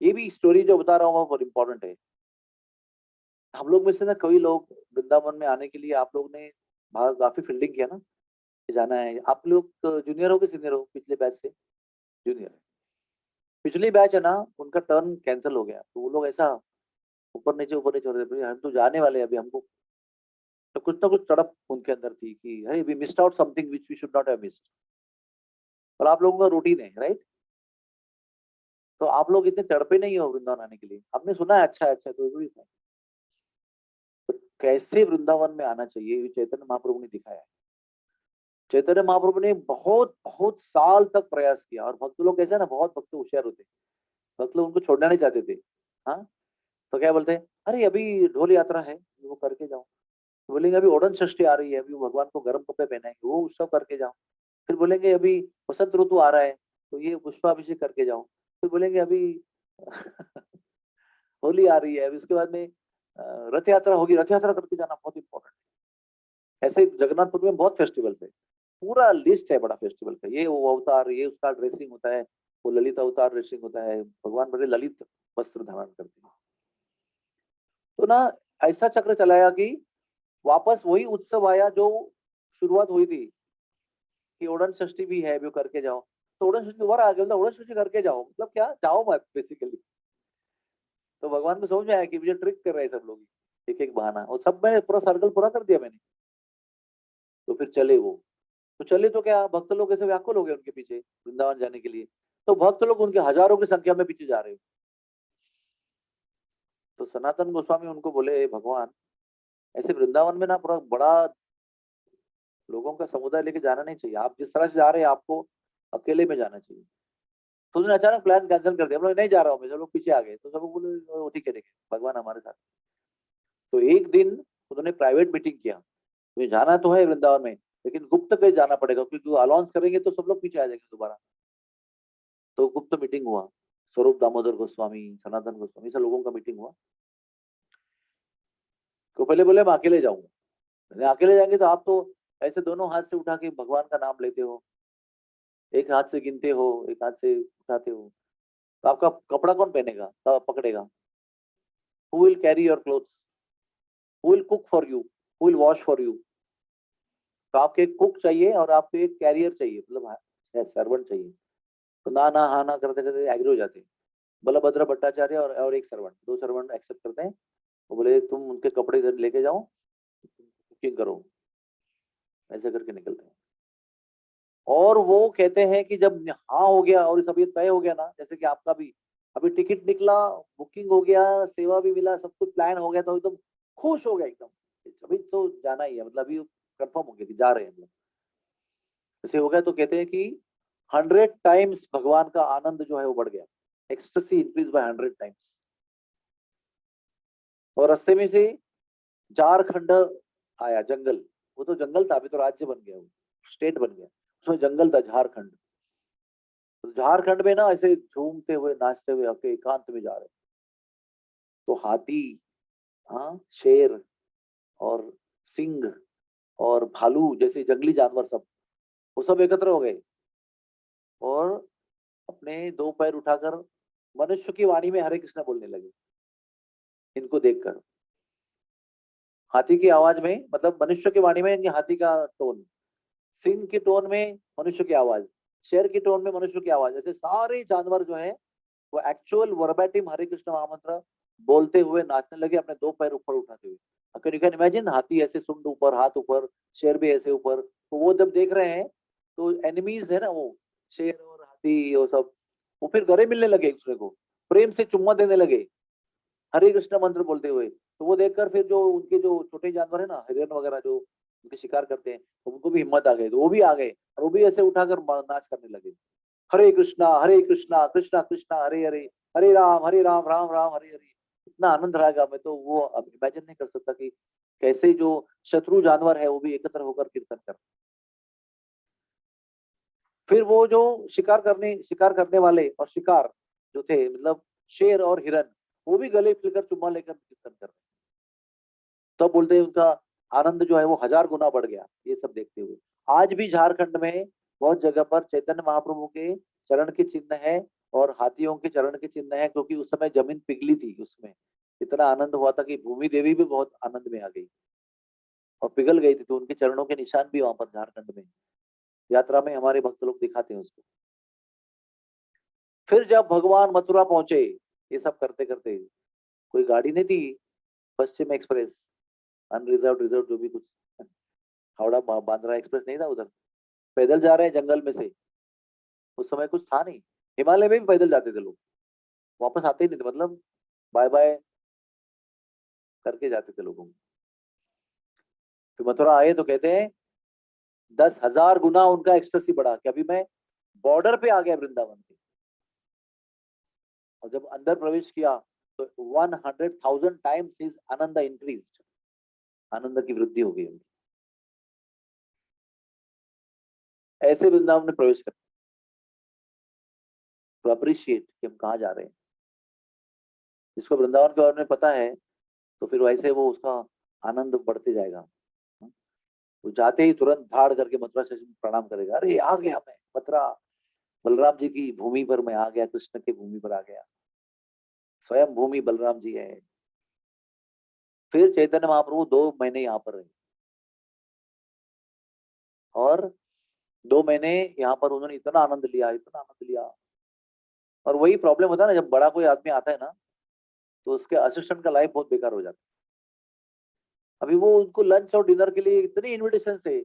ये भी स्टोरी जो बता रहा हूँ वो बहुत इंपॉर्टेंट है। हम लोग में से ना कई लोग वृंदावन में आने के लिए, आप लोग ने बाहर काफी फील्डिंग किया ना, जाना है। आप लोग जूनियर हो कि सीनियर हो पिछले बैच से? जूनियर है। पिछली बैच है ना, उनका टर्न कैंसिल हो गया, तो वो लोग ऐसा ऊपर नीचे हो रहे थे, हम तो जाने वाले हैं अभी हमको। तो कुछ ना कुछ तड़प उनके अंदर थी कि अरे we missed out something which we should not have missed. और आप लोगों का रूटीन है, राइट? तो आप लोग इतने तड़पे नहीं हो वृंदावन आने के लिए। हमने सुना है अच्छा है अच्छा है, तो जरूरी है। तो कैसे वृंदावन में आना चाहिए ये चैतन्य महाप्रभु ने दिखाया है। चैतन्य महाप्रभु ने बहुत बहुत साल तक प्रयास किया, और भक्त लोग कैसे ना, बहुत भक्त होशियार होते, भक्त लोग उनको छोड़ना नहीं चाहते थे। हाँ, तो क्या बोलते हैं, अरे अभी ढोल यात्रा है वो करके जाओ। तो बोलेंगे अभी ओड़न षष्ठी आ रही है, अभी भगवान को गर्म कपड़े पहनाएंगे, वो उत्सव करके जाओ। फिर बोलेंगे अभी वसंत ऋतु आ रहा है, तो ये पुष्पाभिषेक करके जाओ। फिर बोलेंगे अभी होली आ रही है, अभी उसके बाद में रथ यात्रा होगी, रथ यात्रा करके जाना बहुत इंपॉर्टेंट है। ऐसे जगन्नाथपुर में बहुत फेस्टिवल्स है, पूरा लिस्ट है बड़ा फेस्टिवल का। ये वो अवतार, ये उसका ड्रेसिंग होता है, वो ललित अवतार ड्रेसिंग होता है, भगवान बड़े ललित वस्त्र धारण करते हैं। तो ना ऐसा चक्र चलाया कि वापस वही उत्सव आया जो शुरुआत हुई थी कि ओड़न षष्ठी भी है, भी करके जाओ। तो ओड़न षष्ठी दोबारा आ गया, ओड़न षष्ठी करके जाओ, मतलब क्या, जाओ मत बेसिकली। तो भगवान को समझ में आया कि मुझे ट्रिक कर रहे हैं सब लोग, एक एक बहाना, और सब मैंने पूरा सर्कल पूरा कर दिया मैंने। तो फिर चले वो, तो चले तो क्या, भक्त लोग ऐसे व्याकुल हो गए उनके पीछे वृंदावन जाने के लिए। तो भक्त लोग उनके हजारों की संख्या में पीछे जा रहे हो। तो सनातन गोस्वामी उनको बोले भगवान, ऐसे वृंदावन में ना पूरा बड़ा लोगों का समुदाय लेके जाना नहीं चाहिए, आप जिस तरह से जा रहे हैं आपको अकेले में जाना चाहिए। तो उन्होंने अचानक प्लान कैंसिल कर दिया, हम लोग नहीं जा रहा हूँ मैं, सब लोग पीछे आ गए। तो सब लोग बोले "ओ, ठीक है भगवान हमारे साथ"। तो एक दिन उन्होंने प्राइवेट मीटिंग किया, मुझे जाना तो है वृंदावन में, लेकिन गुप्त पे जाना पड़ेगा, क्योंकि अलाउंस करेंगे तो सब लोग पीछे आ जाएंगे दोबारा। तो गुप्त मीटिंग हुआ, स्वरूप दामोदर गोस्वामी, सनातन गोस्वामी, सब लोगों का मीटिंग हुआ। तो पहले बोले मैं अकेले जाऊंगा, अकेले जाएंगे तो आप तो ऐसे दोनों हाथ से उठा के भगवान का नाम लेते हो, एक हाथ से गिनते हो, एक हाथ से उठाते हो, तो आपका कपड़ा कौन पहनेगा, पकड़ेगा? Who will carry your clothes, who will cook for you, who will wash for you? तो आपके एक कुक चाहिए और आपको एक कैरियर चाहिए, मतलब सर्वेंट चाहिए। तो ना ना हाँ ना करते करते एग्री हो जाते हैं। बलभद्र भट्टाचार्य और एक सर्वेंट, दो सर्वेंट एक्सेप्ट करते हैं। वो बोले तुम उनके कपड़े इधर लेके जाओ, कुकिंग करो, ऐसे करके निकलते हैं। और वो कहते हैं कि जब हाँ हो गया और सब ये तय हो गया ना, जैसे कि आपका भी अभी टिकट निकला, बुकिंग हो गया, सेवा भी मिला, सब कुछ प्लान हो गया, तो एकदम खुश हो गया एकदम, अभी तो जाना ही है, मतलब अभी कंफर्म हो गया कि जा रहे हैं हम लोग। ऐसे हो गया तो कहते हैं कि 100 टाइम्स भगवान का आनंद जो है वो बढ़ गया, एक्सटेसी इंक्रीज बाय 100 टाइम्स। और रास्ते में से झारखंड आया, जंगल, वो तो जंगल था, अभी तो राज्य बन गया, वो स्टेट बन गया, उसमें जंगल था झारखंड। तो झारखंड में ना ऐसे झूमते हुए नाचते हुए आपके एकांत में जा रहे, तो हाथी, हाँ शेर और सिंह और भालू जैसे जंगली जानवर सब, वो सब एकत्र हो गए और अपने दो पैर उठाकर मनुष्य की वाणी में हरे कृष्णा बोलने लगे। इनको देखकर हाथी की आवाज में, मतलब मनुष्य की वाणी में यानी हाथी का टोन, सिंह की टोन में मनुष्य की आवाज, शेर की टोन में मनुष्य की आवाज, ऐसे सारे जानवर जो है वो एक्चुअल वर्बैटिम हरे कृष्ण महामंत्र बोलते हुए नाचने लगे, अपने दो पैर ऊपर उठाते हुए। अगर यू कैन इमेजिन, हाथी ऐसे सुंड ऊपर, हाथ ऊपर, शेर भी ऐसे ऊपर, तो वो जब देख रहे हैं तो एनिमीज है ना वो, शेर और हाथी वो सब, वो फिर गले मिलने लगे, एक दूसरे को प्रेम से चुम्मा देने लगे हरे कृष्ण मंत्र बोलते हुए। तो वो देखकर फिर जो उनके जो छोटे जानवर है ना, हिरन वगैरह जो उनके शिकार करते हैं, तो उनको भी हिम्मत आ गई, तो वो भी आ गए और वो भी ऐसे उठाकर नाच करने लगे, हरे कृष्णा कृष्णा कृष्णा हरे हरे, हरे राम राम राम हरे हरे। इतना आनंद आएगा, मैं तो वो अब इमेजिन नहीं कर सकता कि कैसे जो शत्रु जानवर है वो भी एकत्र होकर कीर्तन कर। फिर वो जो शिकार करने वाले और शिकार जो थे, मतलब शेर और हिरन, वो भी गले मिलकर चुम्मा लेकर कीर्तन कर रहे। तब बोलते हैं उनका आनंद जो है वो 1000 गुना बढ़ गया ये सब देखते हुए। आज भी झारखंड में बहुत जगह पर चैतन्य महाप्रभु के चरण के चिन्ह है और हाथियों के चरण के चिन्ह है, क्योंकि उस समय जमीन पिघली थी, उसमें इतना आनंद हुआ था कि भूमि देवी भी बहुत आनंद में आ गई और पिघल गई थी, तो उनके चरणों के निशान भी वहां पर झारखंड में यात्रा में हमारे भक्त लोग दिखाते हैं उसको। फिर जब भगवान मथुरा पहुंचे, ये सब करते करते, कोई गाड़ी नहीं थी, पश्चिम एक्सप्रेस, अनरिजर्व रिजर्व जो भी कुछ, हावड़ा बांद्रा एक्सप्रेस नहीं था उधर, पैदल जा रहे हैं जंगल में से। उस समय कुछ था नहीं, हिमालय में भी पैदल जाते थे लोग, वापस आते ही नहीं थे, मतलब बाय बाय करके जाते थे लोगों को। फिर मथुरा आए तो कहते हैं 10,000 गुना उनका एक्सटेसी बढ़ा कि अभी मैं बॉर्डर पे आ गया वृंदावन के। और जब अंदर प्रवेश किया तो 100,000 टाइम्स हिज आनंद इंक्रीज्ड, आनंद की वृद्धि हो गई उनकी। ऐसे वृंदावन में प्रवेश कर, तो अप्रिशिएट कि हम कहाँ जा रहे हैं। जिसको वृंदावन के बारे में पता है तो फिर वैसे वो उसका आनंद बढ़ते जाएगा। तो जाते ही तुरंत धाड़ करके मथुरा स्टेशन में प्रणाम करेगा, अरे आ गया मैं मथुरा, बलराम जी की भूमि पर मैं आ गया, कृष्ण की भूमि पर आ गया, स्वयं भूमि बलराम जी है। फिर चैतन्य महाप्रभु 2 महीने यहाँ पर रहे और 2 महीने यहाँ पर उन्होंने इतना आनंद लिया, इतना आनंद लिया। और वही प्रॉब्लम होता है ना, जब बड़ा कोई आदमी आता है ना तो उसके असिस्टेंट का लाइफ बहुत बेकार हो जाता है। अभी वो उनको लंच और डिनर के लिए इतनी इन्विटेशन है,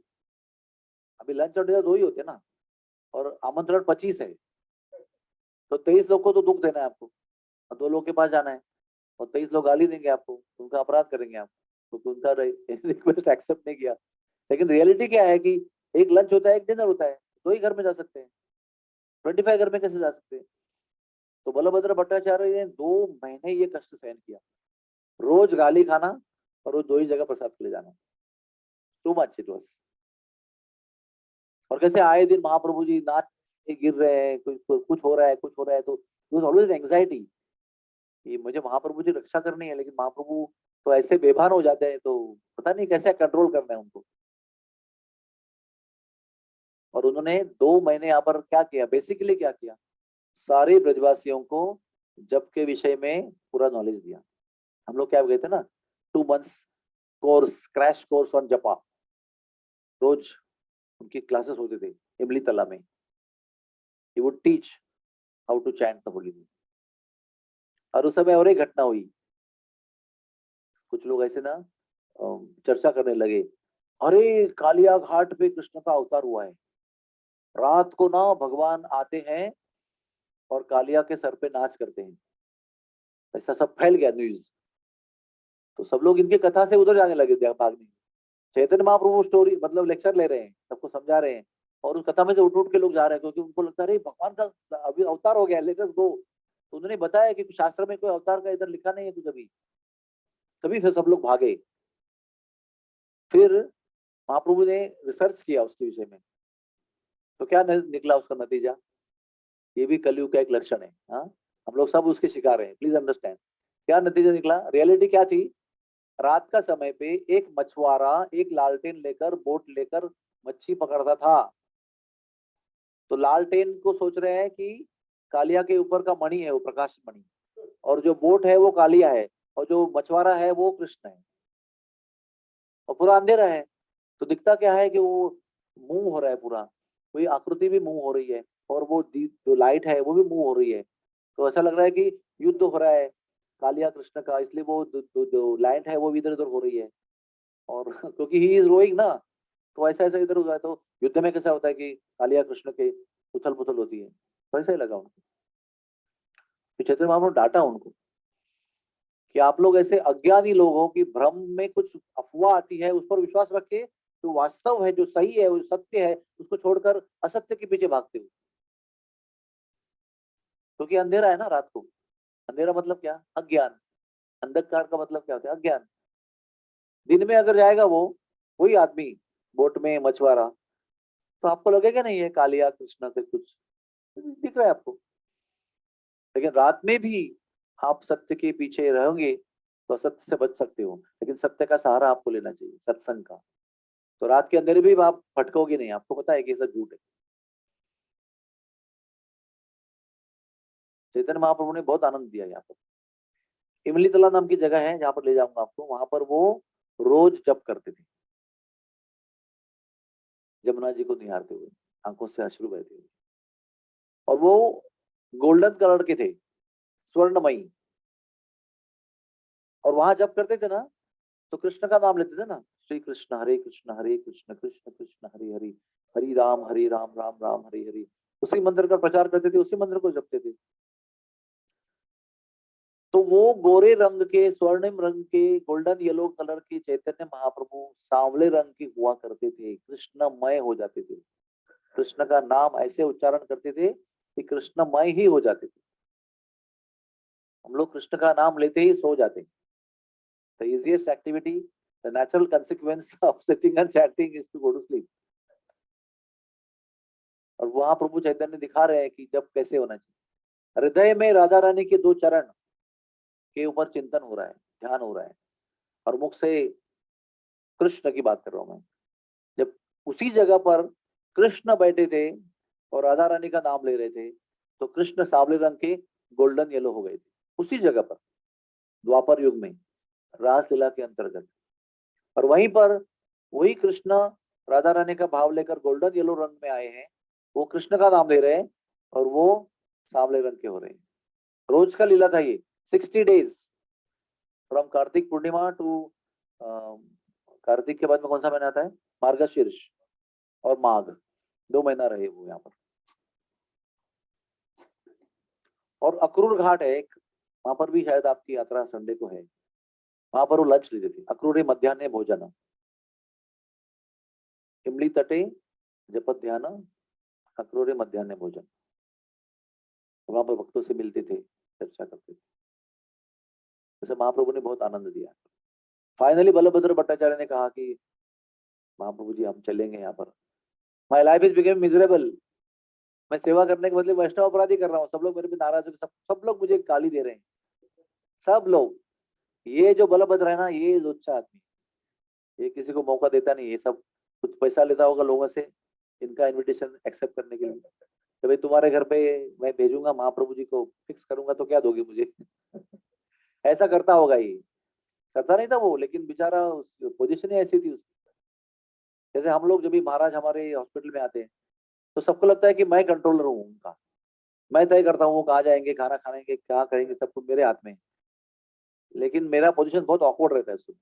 अभी लंच और डिनर 2 ही होते हैं ना, और आमंत्रण 25 है, तो 23 लोग को तो दुख देना है आपको, और 2 लोग के पास जाना है, और 23 लोग गाली देंगे आपको, उनका अपराध करेंगे आप, क्योंकि उनका रिक्वेस्ट एक्सेप्ट नहीं किया। लेकिन रियलिटी क्या है कि एक लंच होता है, एक डिनर होता है, 2 ही घर में जा सकते हैं, 25 घर में कैसे जा सकते हैं। तो बलभद्र भट्टाचार्य ने 2 महीने ये कष्ट सहन किया, रोज गाली खाना और रोज 2 ही जगह प्रसाद के लिए जाना, टू मच इट वाज। और कैसे आए दिन महाप्रभु जी नाच के गिर रहे हैं, कुछ हो रहा है, कुछ हो रहा है, तो ऑलवेज एंग्जाइटी कि मुझे महाप्रभु जी रक्षा करनी है, लेकिन महाप्रभु तो ऐसे बेभान हो जाते हैं, तो पता नहीं कैसे कंट्रोल करना है उनको। और उन्होंने 2 महीने यहाँ पर क्या किया, बेसिकली क्या किया, सारे ब्रजवासियों को जप के विषय में पूरा नॉलेज दिया। हम लोग क्या गए थे ना, 2 months course, crash course on जपा, रोज उनकी क्लासेस होते थे इमली तला में। He would teach how to chant the holy name. और उस समय और एक घटना हुई, कुछ लोग ऐसे ना चर्चा करने लगे, अरे कालिया घाट पे कृष्ण का अवतार हुआ है, रात को ना भगवान आते हैं और कालिया के सर पे नाच करते हैं। ऐसा सब फैल गया न्यूज, तो सब लोग इनके कथा से उधर जाने लगे भागने। चैतन्य महाप्रभु स्टोरी मतलब लेक्चर ले रहे हैं, सबको समझा रहे हैं, और उस कथा में से उठ उठ के लोग जा रहे हैं, क्योंकि उनको लगता है भगवान का अभी अवतार हो गया, लेट अस गो। तो उन्होंने बताया कि शास्त्र में कोई अवतार का इधर लिखा नहीं है कुछ अभी, तभी फिर सब लोग भागे। फिर महाप्रभु ने रिसर्च किया उसके विषय में, तो क्या निकला उसका नतीजा, ये भी कलयुग का एक लक्षण है। हाँ, हम लोग सब उसके शिकार हैं, प्लीज अंडरस्टैंड। क्या नतीजा निकला, रियलिटी क्या थी रात का समय पे एक मछुआरा एक लालटेन लेकर बोट लेकर मच्छी पकड़ता था। तो लालटेन को सोच रहे हैं कि कालिया के ऊपर का मणि है वो प्रकाश मणि, और जो बोट है वो कालिया है, और जो मछुआरा है वो कृष्ण है, और पूरा अंधेरा है। तो दिखता क्या है कि वो मूव हो रहा है पूरा, कोई आकृति भी मूव हो रही है, और वो जो लाइट है वो भी मूव हो रही है। तो ऐसा लग रहा है कि युद्ध हो रहा है कालिया कृष्ण का, इसलिए वो जो लाइट है वो भी इधर उधर हो रही है। और क्योंकि ही इज रोइंग ना, तो ऐसा ऐसा इधर उधर है। तो युद्ध में कैसा होता है कि कालिया कृष्ण के उथल पुथल होती है, तो ऐसा ही लगा उनको। तो चैतन्य महाप्रभु ने डांटा उनको कि आप लोग ऐसे अज्ञानी लोग हो कि भ्रम में कुछ अफवाह आती है उस पर विश्वास रख के जो वास्तव है, जो सही है, जो सत्य है, उसको छोड़कर असत्य के पीछे भागते हो। क्योंकि अंधेरा है ना रात को। अंधेरा मतलब क्या? अज्ञान। अंधकार का मतलब क्या होता है? अज्ञान। दिन में अगर जाएगा वो वही आदमी बोट में मछुआरा, तो आपको लगेगा नहीं ये कालिया कृष्ण के कुछ दिख रहा है आपको। लेकिन रात में भी आप सत्य के पीछे रहोगे तो असत्य से बच सकते हो, लेकिन सत्य का सहारा आपको लेना चाहिए, सत्संग का। तो रात के अंदर भी आप भटकोगे नहीं, आपको पता है कि ये सब झूठ है। चैतन्य महाप्रभु ने बहुत आनंद दिया यहाँ पर। इमली तला नाम की जगह है जहाँ पर ले जाऊंगा आपको, वहां पर वो रोज जप करते थे, जमुना जी को निहारते हुए, आंखों से अश्रु बहते हुए। और वो गोल्डन कलर के थे, स्वर्णमयी। और वहां जप करते थे ना, तो कृष्ण का नाम लेते थे ना, श्री कृष्ण हरे कृष्ण कृष्ण कृष्ण हरे हरे, हरि राम राम राम हरे हरे। उसी मंत्र का प्रचार करते थे, उसी मंत्र को जपते थे। तो वो गोरे रंग के, स्वर्णिम रंग के, गोल्डन येलो कलर के चैतन्य महाप्रभु सांवले रंग के हुआ करते थे, कृष्णमय हो जाते थे। कृष्ण का नाम ऐसे उच्चारण करते थे कि कृष्णमय ही हो जाते थे। हम लोग कृष्ण का नाम लेते ही सो जाते हैं। The easiest activity, the natural consequence of sitting and chanting is to go to sleep. और वहां प्रभु चैतन्य दिखा रहे हैं कि जब कैसे होना चाहिए। हृदय में राधा रानी के दो चरण के ऊपर चिंतन हो रहा है, ध्यान हो रहा है, और मुख से कृष्ण की बात कर रहा हूं मैं। जब उसी जगह पर कृष्ण बैठे थे और राधा रानी का नाम ले रहे थे, तो कृष्ण सांवले रंग के गोल्डन येलो हो गए थे उसी जगह पर, द्वापर युग में, रासलीला के अंतर्गत। और वहीं पर वही कृष्ण राधा रानी का भाव लेकर गोल्डन येलो रंग में आए हैं, वो कृष्ण का नाम ले रहे हैं और वो सांवले रंग के हो रहे हैं। रोज का लीला था ये, 60 days, from Kartik Purnima to, Kartik के बाद में कौन सा महीना आता है? मार्गशीर्ष और माघ, 2 महीना रहे वो यहाँ पर। और अक्रूर घाट है एक, वहां पर भी शायद आपकी यात्रा संडे को है, वहां पर वो लंच लेते थे, अक्रूरे मध्यान्ह भोजन, इमली तटे जपत ध्यान, अक्रूरे मध्यान्ह भोजन। वहां पर भक्तों से मिलते थे, चर्चा करते थे। जैसे महाप्रभु ने बहुत आनंद दिया। फाइनली बलभद्र भट्टाचार्य ने कहा कि महाप्रभु जी हम चलेंगे यहाँ पर, my life is became miserable. मैं सेवा करने के बदले वैष्णव अपराधी कर रहा हूँ, सब लोग मेरे पे नाराज हो, सब लोग मुझे गाली दे रहे हैं, सब लोग। ये जो बलभद्र है ना, ये लुच्चा आदमी, ये किसी को मौका देता नहीं, ये सब कुछ पैसा लेता होगा लोगों से इनका इनविटेशन एक्सेप्ट करने के लिए। तो भाई तुम्हारे घर पे मैं भेजूंगा महाप्रभु जी को, फिक्स करूंगा तो क्या दोगे मुझे? ऐसा करता होगा ये, करता नहीं था वो, लेकिन बेचारा पोजीशन ही ऐसी थी उसकी। जैसे हम लोग जब भी महाराज हमारे हॉस्पिटल में आते हैं, तो सबको लगता है कि मैं कंट्रोलर हूँ उनका, मैं तय करता हूँ वो कहाँ जाएंगे, खाना खाएंगे, क्या करेंगे, सब कुछ मेरे हाथ में है। लेकिन मेरा पोजीशन बहुत ऑकवर्ड रहता है उसमें,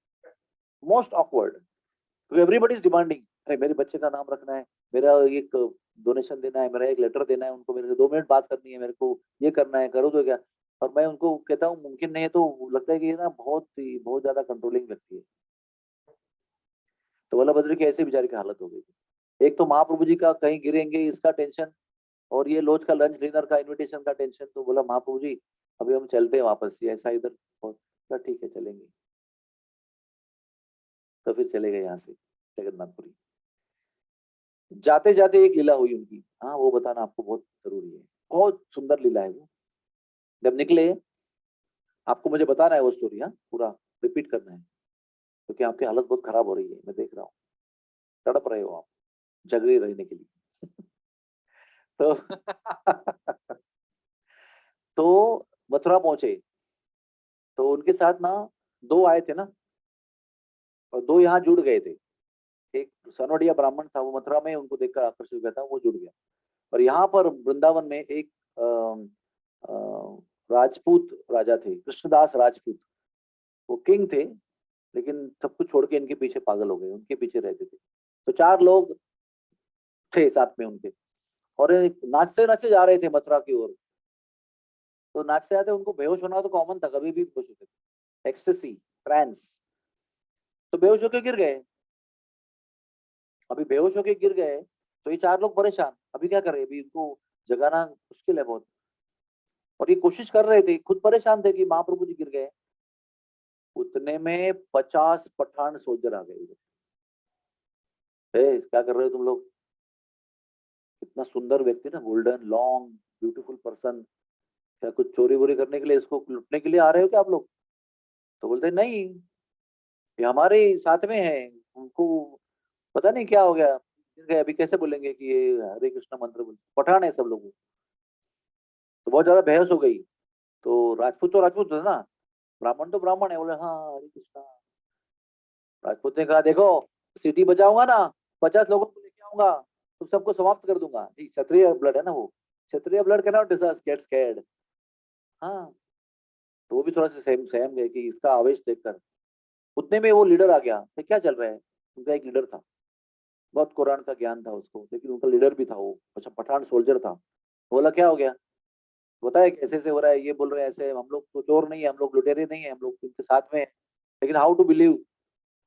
मोस्ट ऑकवर्ड। क्योंकि एवरीबडी इज डिमांडिंग, अरे मेरे बच्चे का नाम रखना है, मेरा एक डोनेशन देना है, मेरा एक लेटर देना है उनको, मेरे से 2 मिनट बात करनी है, मेरे को ये करना है, करो तो क्या। और मैं उनको कहता हूँ मुमकिन नहीं है, तो लगता है कि ये ना बहुत ज्यादा कंट्रोलिंग व्यक्ति है। तो बलभद्र की ऐसी बेचारी की हालत हो गई थी। एक तो महाप्रभु जी का कहीं गिरेंगे इसका टेंशन, और ये लोज का लंच डिनर का इनविटेशन का टेंशन। तो बोला महाप्रभु जी अभी हम चलते हैं वापस, ये ऐसा इधर। बोला ठीक है चलेंगे। तो फिर चले गए यहाँ से जगन्नाथपुरी। जाते जाते एक लीला हुई उनकी, हाँ वो बताना आपको बहुत जरूरी है, बहुत सुंदर लीला है वो। जब निकले, आपको मुझे बताना है वो स्टोरी, हाँ पूरा रिपीट करना है। क्योंकि आपकी हालत बहुत खराब हो रही है, मैं देख रहा हूँ, तड़प रहे हो आप जगरी रहने के लिए। तो तो मथुरा पहुंचे, तो उनके साथ ना 2 आए थे ना, और 2 यहाँ जुड़ गए थे। एक सनोडिया ब्राह्मण था, वो मथुरा में उनको देखकर आकर्षित हो गया था, वो जुड़ गया। और यहाँ पर वृंदावन में एक राजपूत राजा थे, कृष्णदास राजपूत। वो किंग थे, लेकिन सब कुछ छोड़ के इनके पीछे पागल हो गए, उनके पीछे रहते थे। तो 4 लोग थे साथ में उनके, और नाचते नाचते जा रहे थे मथुरा की ओर। तो नाचते जाते उनको बेहोश होना तो कॉमन था, कभी भी बेहोश होते थे, एक्सटेसी, ट्रांस। तो बेहोश होके गिर गए। अभी बेहोश होके गिर गए, तो ये 4 लोग परेशान, अभी क्या करें, अभी इनको जगाना मुश्किल है बहुत। और ये कोशिश कर रहे थे, खुद परेशान थे कि महाप्रभु जी गिर गए। उतने में 50 पठान सोल्जर आ गए। क्या कर रहे हो तुम लोग, इतना सुंदर व्यक्ति ना, गोल्डन लॉन्ग ब्यूटीफुल पर्सन, क्या कुछ चोरी वोरी करने के लिए, इसको लुटने के लिए आ रहे हो क्या आप लोग? तो बोलते नहीं, ये हमारे साथ में है, उनको पता नहीं क्या हो गया, अभी कैसे बोलेंगे कि ये हरे कृष्ण मंत्र बोल, पठान है सब लोग। तो बहुत ज्यादा बहस हो गई। तो राजपूत है ना, ब्राह्मण तो ब्राह्मण है, बोले हाँ हरे कृष्णा। राजपूत ने कहा देखो, सीटी बजाऊंगा ना, 50 लोगों को लेके आऊंगा, तुम सबको समाप्त कर दूंगा जी। क्षत्रिय ब्लड है ना वो, Kshatriya blood can not get scared. हाँ, तो वो भी थोड़ा सा सहम सहम गए कि इसका आवेश देखकर। उतने में वो लीडर आ गया, तो क्या चल रहा है, उनका एक लीडर था, बहुत कुरान का ज्ञान था उसको, लेकिन उनका लीडर भी था वो, अच्छा पठान सोल्जर था। बोला क्या हो गया, बताया कैसे से हो रहा है, ये बोल रहे हैं ऐसे, हम लोग तो चोर नहीं है, हम लोग लुटेरे नहीं है, हम लोग इनके साथ में है, लेकिन हाउ टू बिलीव।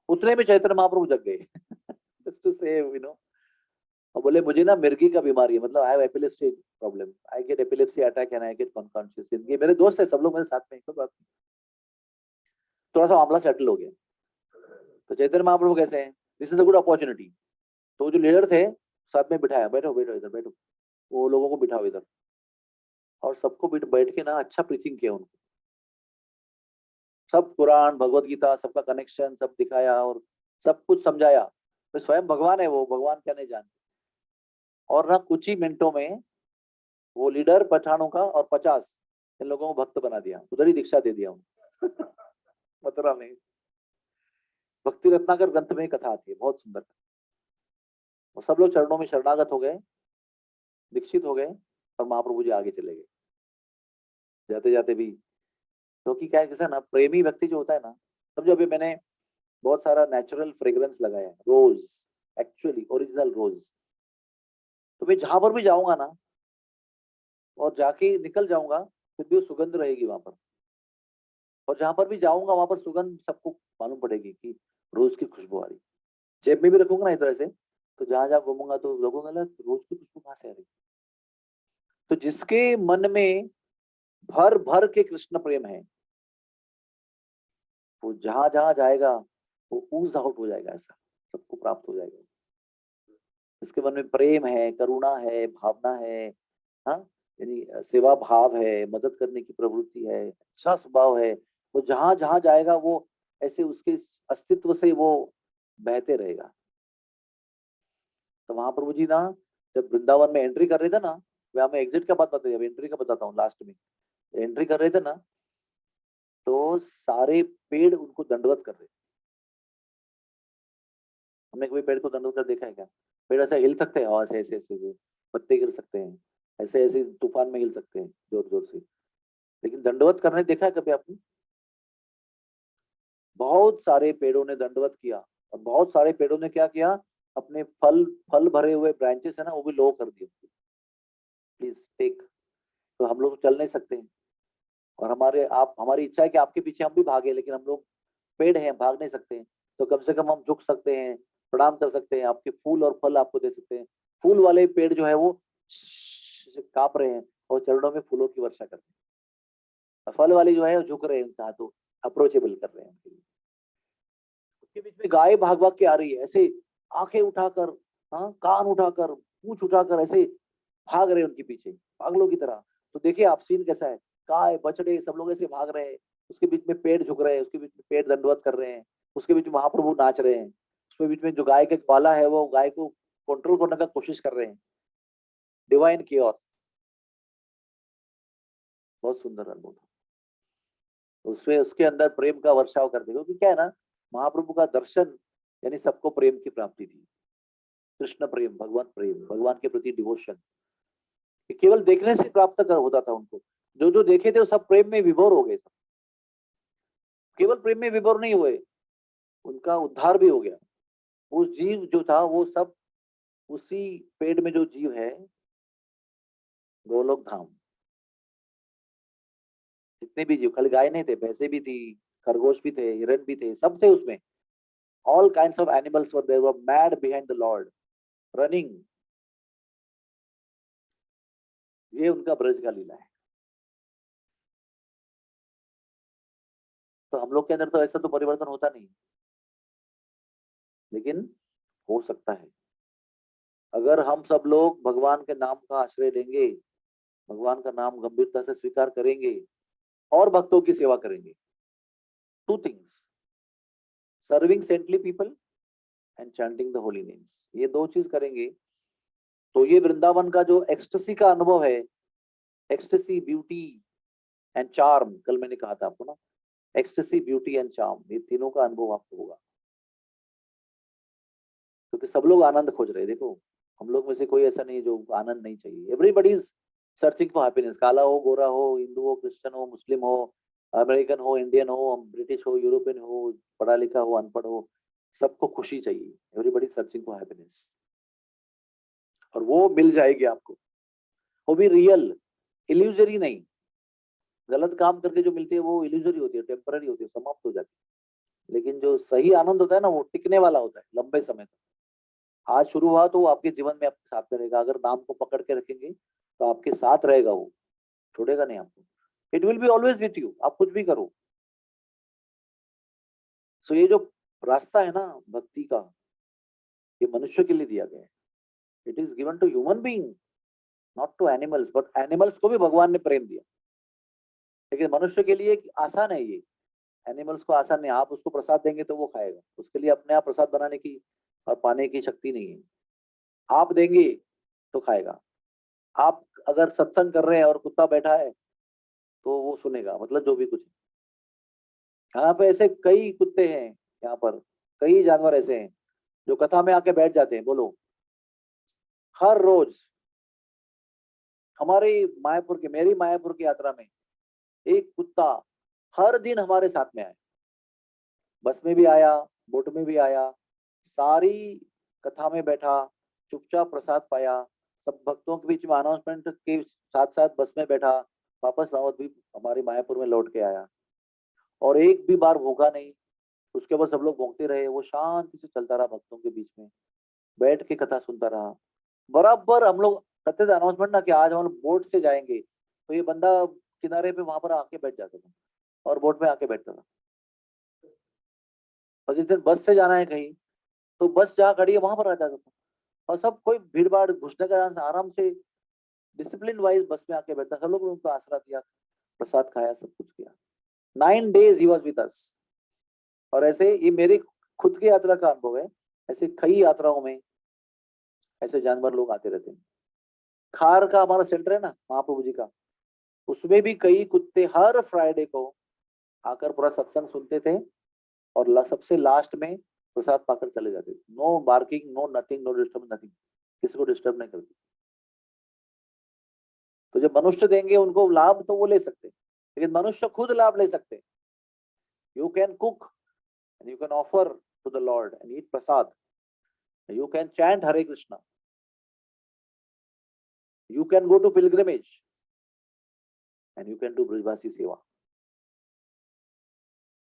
उतने में चैतन्य महाप्रभु जग गए। जस्ट टू सेव और बोले मुझे ना मिर्गी का बीमारी है, मतलब I have epilepsy problem, I get epilepsy attack and I get unconscious. ये मेरे दोस्त है, सब लोग मेरे साथ में, कोई बात नहीं। थोड़ा सा मामला सेटल हो गया। तो चैतन्य महाप्रभु कैसे हैं, this is a good opportunity. तो जो लीडर थे, साथ में बिठाया, बैठो बैठो इधर बैठो, वो लोगों को बिठाओ इधर, और सबको बैठ के ना अच्छा प्रीचिंग किया उनको, सब कुरान भगवत गीता सबका कनेक्शन सब दिखाया, और सब कुछ समझाया। तो स्वयं भगवान है वो, भगवान क्या नहीं जानते। और ना कुछ ही मिनटों में वो लीडर पठानों का और 50 इन लोगों को भक्त बना दिया, उधर ही दीक्षा दे दिया उनको। मथुरा में भक्ति रत्नाकर ग्रंथ में कथा आती है, बहुत सुंदर। और सब लोग चरणों में शरणागत हो गए, दीक्षित हो गए, और महाप्रभु जी आगे चले गए जाते जाते भी। क्योंकि क्या है, कैसा ना प्रेमी व्यक्ति जो होता है ना, समझो अभी मैंने बहुत सारा नेचुरल फ्रेग्रेंस लगाया है, रोज, एक्चुअली ओरिजिनल रोज। तो मैं जहां पर भी जाऊंगा ना, और जाके निकल जाऊंगा, फिर भी वो सुगंध रहेगी वहां पर। और जहां पर भी जाऊंगा वहां पर सुगंध सबको मालूम पड़ेगी कि रोज की खुशबू आ रही। जेब में भी रखूंगा ना इस तरह से, तो जहां जहां घूमूंगा तो लोगों को लगा रोज की खुशबू कहाँ से आ रही। तो जिसके मन में भर भर के कृष्ण प्रेम है, वो जहां जहां जाएगा वो ऊज आउट हो जाएगा, ऐसा सबको प्राप्त हो जाएगा। जिसके मन में प्रेम है, करुणा है, भावना है, हाँ, यानी सेवा भाव है, मदद करने की प्रवृत्ति है, अच्छा स्वभाव है, वो जहां जहां जाएगा वो ऐसे उसके अस्तित्व से वो बहते रहेगा। तो महाप्रभु जी ना, जब वृंदावन में एंट्री कर रहे थे ना, वे हमें एग्जिट का बात बताइए, अब एंट्री का बताता हूँ लास्ट में। एंट्री कर रहे थे ना, तो सारे पेड़ उनको दंडवत कर रहे थे। हमने कभी पेड़ को दंडवत कर देखा है क्या? पेड़ ऐसे हिल सकते हैं, और ऐसे ऐसे ऐसे ऐसे पत्ते गिर सकते हैं, ऐसे ऐसे तूफान में हिल सकते हैं जोर जोर से, लेकिन दंडवत करने देखा है कभी आपने? बहुत सारे पेड़ों ने दंडवत किया, और बहुत सारे पेड़ों ने क्या किया, अपने फल फल भरे हुए ब्रांचेस है ना, वो भी लो कर दिए, प्लीज टेक। तो हम लोग चल नहीं सकते हैं, और हमारे आप हमारी इच्छा है कि आपके पीछे हम भी भागे, लेकिन हम लोग पेड़ हैं, भाग नहीं सकते हैं। तो कम से कम हम झुक सकते हैं, प्रणाम कर सकते हैं, आपके फूल और फल आपको दे सकते हैं। फूल वाले पेड़ जो है वो कांप रहे हैं, और चरणों में फूलों की वर्षा कर रहे हैं। और फल वाली जो है वो झुक रहे हैं, उनका तो अप्रोचेबल कर रहे हैं उनके लिए। उसके बीच में गाय भाग भाग के आ रही है, ऐसे आंखें उठाकर, हाँ, कान उठाकर, पूंछ उठाकर, ऐसे भाग रहे हैं उनके पीछे, पागलों की तरह। तो देखिए आप सीन कैसा है, गाय बछड़े सब लोग ऐसे भाग रहे हैं, उसके बीच में पेड़ झुक रहे हैं, उसके बीच में पेड़ दंडवत कर रहे हैं, उसके बीच में महाप्रभु नाच रहे हैं, उसके बीच में जो गाय का बाला है वो गाय को कंट्रोल करने का कोशिश कर रहे हैं। डिवाइन कियोस, बहुत सुंदर अनुभव था। उसमें उसके अंदर प्रेम का वर्षाव करते, क्योंकि क्या है ना, महाप्रभु का दर्शन यानी सबको प्रेम की प्राप्ति थी। कृष्ण प्रेम, भगवान प्रेम, भगवान के प्रति डिवोशन केवल देखने से प्राप्त कर होता था उनको। जो जो देखे थे वो सब प्रेम में विभोर हो गए। सब केवल प्रेम में विभोर नहीं हुए, उनका उद्धार भी हो गया। उस जीव जो था वो सब उसी पेड़ में जो जीव है, गोलोक धाम, जितने भी जीव, खाली गाय नहीं थे, भैंसे भी थी, खरगोश भी थे, हिरण भी थे, सब थे उसमें। All kinds of animals were there, were mad behind the lord, running. ये उनका ब्रज का लीला है। तो हम लोग के अंदर तो ऐसा तो परिवर्तन होता नहीं, लेकिन हो सकता है अगर हम सब लोग भगवान के नाम का आश्रय लेंगे, भगवान का नाम गंभीरता से स्वीकार करेंगे और भक्तों की सेवा करेंगे। Two things, serving saintly people and chanting the Holi names, ये दो चीज करेंगे तो ये वृंदावन का जो एक्सटेसी का अनुभव है, एक्सटेसी, ब्यूटी एंड चार्म, कल मैंने कहा था आपको ना, एक्सटेसी, ब्यूटी एंड चार्म, ये तीनों का अनुभव आपको होगा। क्योंकि सब लोग आनंद खोज रहे हैं। देखो, हम लोग में से कोई ऐसा नहीं है जो आनंद नहीं चाहिए। Everybody is searching for happiness. काला हो, गोरा हो, हिंदू हो, क्रिश्चियन हो, मुस्लिम हो, अमेरिकन हो, इंडियन हो, ब्रिटिश हो, यूरोपियन हो, पढ़ा लिखा हो, अनपढ़ हो, सबको खुशी चाहिए। एवरीबडी सर्चिंग फॉर हैप्पीनेस, और वो मिल जाएगी आपको। वो भी रियल, इल्यूजरी नहीं। गलत काम करके जो मिलती है वो इल्यूजरी होती है, टेम्पररी होती है, समाप्त हो जाती है। लेकिन जो सही आनंद होता है ना, वो टिकने वाला होता है लंबे समय तक। आज शुरू हुआ तो वो आपके जीवन में आपके साथ में रहेगा। अगर नाम को पकड़ के रखेंगे तो आपके साथ रहेगा, वो छोड़ेगा नहीं आपको। It will be always with you, आप कुछ भी करो। सो ये जो रास्ता है ना भक्ति का, ये मनुष्य के लिए दिया गया है। It is given to human being, not to animals. But animals को भी भगवान ने प्रेम दिया, लेकिन मनुष्य के लिए आसान है ये, एनिमल्स को आसान नहीं। आप उसको प्रसाद देंगे तो वो खाएगा, उसके लिए अपने आप प्रसाद बनाने की और पाने की शक्ति नहीं है। आप देंगे तो खाएगा। आप अगर सत्संग कर रहे हैं और कुत्ता बैठा है तो वो सुनेगा, मतलब जो भी कुछ है। यहाँ पे ऐसे कई कुत्ते हैं, यहाँ पर कई जानवर ऐसे हैं जो कथा में आके बैठ जाते हैं। बोलो, हर रोज हमारी मायापुर के, मेरी मायापुर की यात्रा में एक कुत्ता हर दिन हमारे साथ में आया। बस में भी आया, बोट में भी आया, सारी कथा में बैठा, चुपचाप प्रसाद पाया, सब भक्तों के बीच में अनाउंसमेंट के साथ साथ बस में बैठा, वापस रावत भी हमारी मायापुर में लौट के आया, और एक भी बार भूखा नहीं। उसके बाद सब लोग भोंकते रहे, वो शांति से चलता रहा भक्तों के बीच में, बैठ के कथा सुनता रहा। बराबर हम लोग करते थे अनाउंसमेंट ना कि आज हम लोग बोट से जाएंगे, तो ये बंदा किनारे पे वहां पर आके बैठ जाता था और बोट में आके बैठता था। और जिस दिन बस से जाना है कहीं, तो बस जहाँ खड़ी है वहां पर आ जाता था। और सब कोई भीड़ भाड़ घुसने का आराम से डिसिप्लिन वाइज बस में आके बैठता। सब लोग उनको आसरा दिया, प्रसाद खाया, सब कुछ किया। 9 days he was with us. और ऐसे ये मेरी खुद की यात्रा का अनुभव है, ऐसे कई यात्राओं में ऐसे जानवर लोग आते रहते हैं। खार का हमारा सेंटर है ना महाप्रभु जी का, उसमें भी कई कुत्ते हर फ्राइडे को आकर पूरा सत्संग सुनते थे और सबसे लास्ट में प्रसाद पाकर चले जाते थे। No barking, no nothing, no disturb, nothing, किसी को डिस्टर्ब नहीं करती। तो जब मनुष्य देंगे उनको लाभ तो वो ले सकते, लेकिन मनुष्य खुद लाभ ले सकते। You can cook and you can offer to the Lord and eat prasad. You can chant Hare Krishna. You can go to pilgrimage and you can do ब्रजवासी सेवा।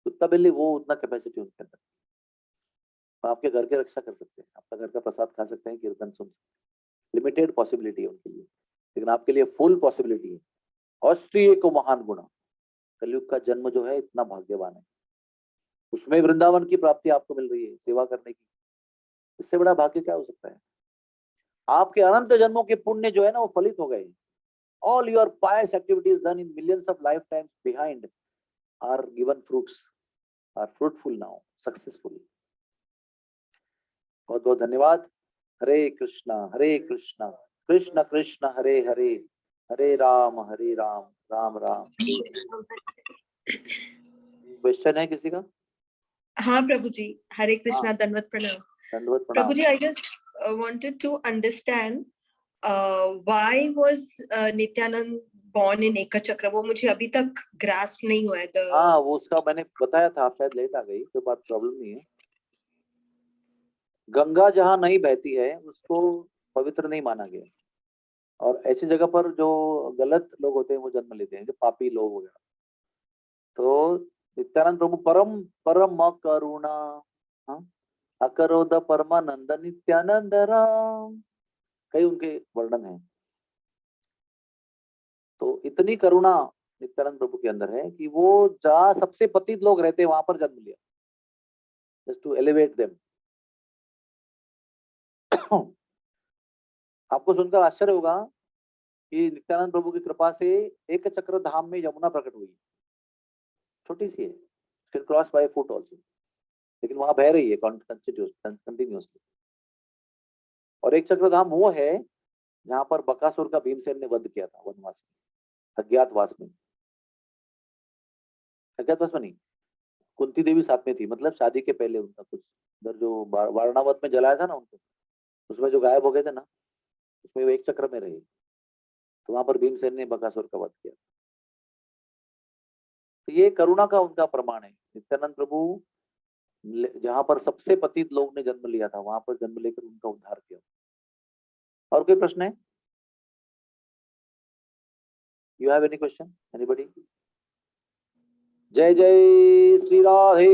कुत्ता बिल्ली वो उतना कैपेसिटी उनके अंदर। आपके घर की रक्षा कर सकते हैं, आपका घर का प्रसाद खा सकते हैं, कीर्तन सुन सकते हैं। लिमिटेड पॉसिबिलिटी है उनके लिए, लेकिन आपके लिए फुल पॉसिबिलिटी है। अस्त्रीय को महान गुणा, कलयुग का जन्म जो है इतना भाग्यवान है, उसमें वृंदावन की प्राप्ति आपको मिल रही है सेवा करने की। इससे बड़ा भाग्य क्या हो सकता है? आपके अनंत जन्मों के पुण्य जो है ना वो फलित हो गए। All your pious activities done in millions of lifetimes behind are given fruits, are fruitful now. Successfully. बहुत बहुत धन्यवाद। हरे कृष्णा कृष्ण कृष्ण हरे हरे, हरे राम राम राम हरे हरे। क्वेश्चन है किसी का? हाँ प्रभु जी, हरे कृष्णा, हाँ, दंडवत प्रणाम। दंडवत प्रभु प्रणाम। जी, I just wanted to understand why was Nityanand born in एकचक्र? वो मुझे अभी तक grasp नहीं हुआ है। हाँ, वो उसका मैंने बताया था, आप शायद लेट आ गई, कोई बात प्रॉब्लम नहीं है। गंगा जहाँ नहीं बहती है उसको पवित्र नहीं माना गया, और ऐसी जगह पर जो गलत लोग होते हैं वो जन्म लेते हैं, जो पापी लोग वगैरह। तो नित्यानंद प्रभु परम परम करुणा, हाँ, अकरोद परमानंद नित्यानंद राम, कई उनके वर्णन हैं। तो इतनी करुणा नित्यानंद प्रभु के अंदर है कि वो जहाँ सबसे पतित लोग रहते हैं वहां पर जन्म लिया, जस्ट टू एलिवेट देम। आपको सुनकर आश्चर्य होगा कि नित्यानंद प्रभु की कृपा से एक चक्र धाम में यमुना प्रकट हुई। छोटी सी है, can cross by foot also, लेकिन वहां बह रही है कंटिन्यूअसली। और एक चक्र धाम वो है जहां पर बकासुर का भीमसेन ने वध किया था वनवास में, अज्ञातवास में। अज्ञातवास में नहीं, कुंती देवी साथ में थी, मतलब शादी के पहले उनका कुछ उधर जो वारणावत में जलाया था ना उनको, उसमें जो गायब हो गए थे ना, उसमें वो एक चक्र में रहे। तो वहां पर भीमसेन ने बकासुर का वध किया। तो ये करुणा का उनका प्रमाण है। नित्यानंद प्रभु जहां पर सबसे पतित लोग ने जन्म लिया था वहां पर जन्म लेकर उनका उद्धार किया। और कोई प्रश्न है? You have any question, anybody? जय जय श्री राधे।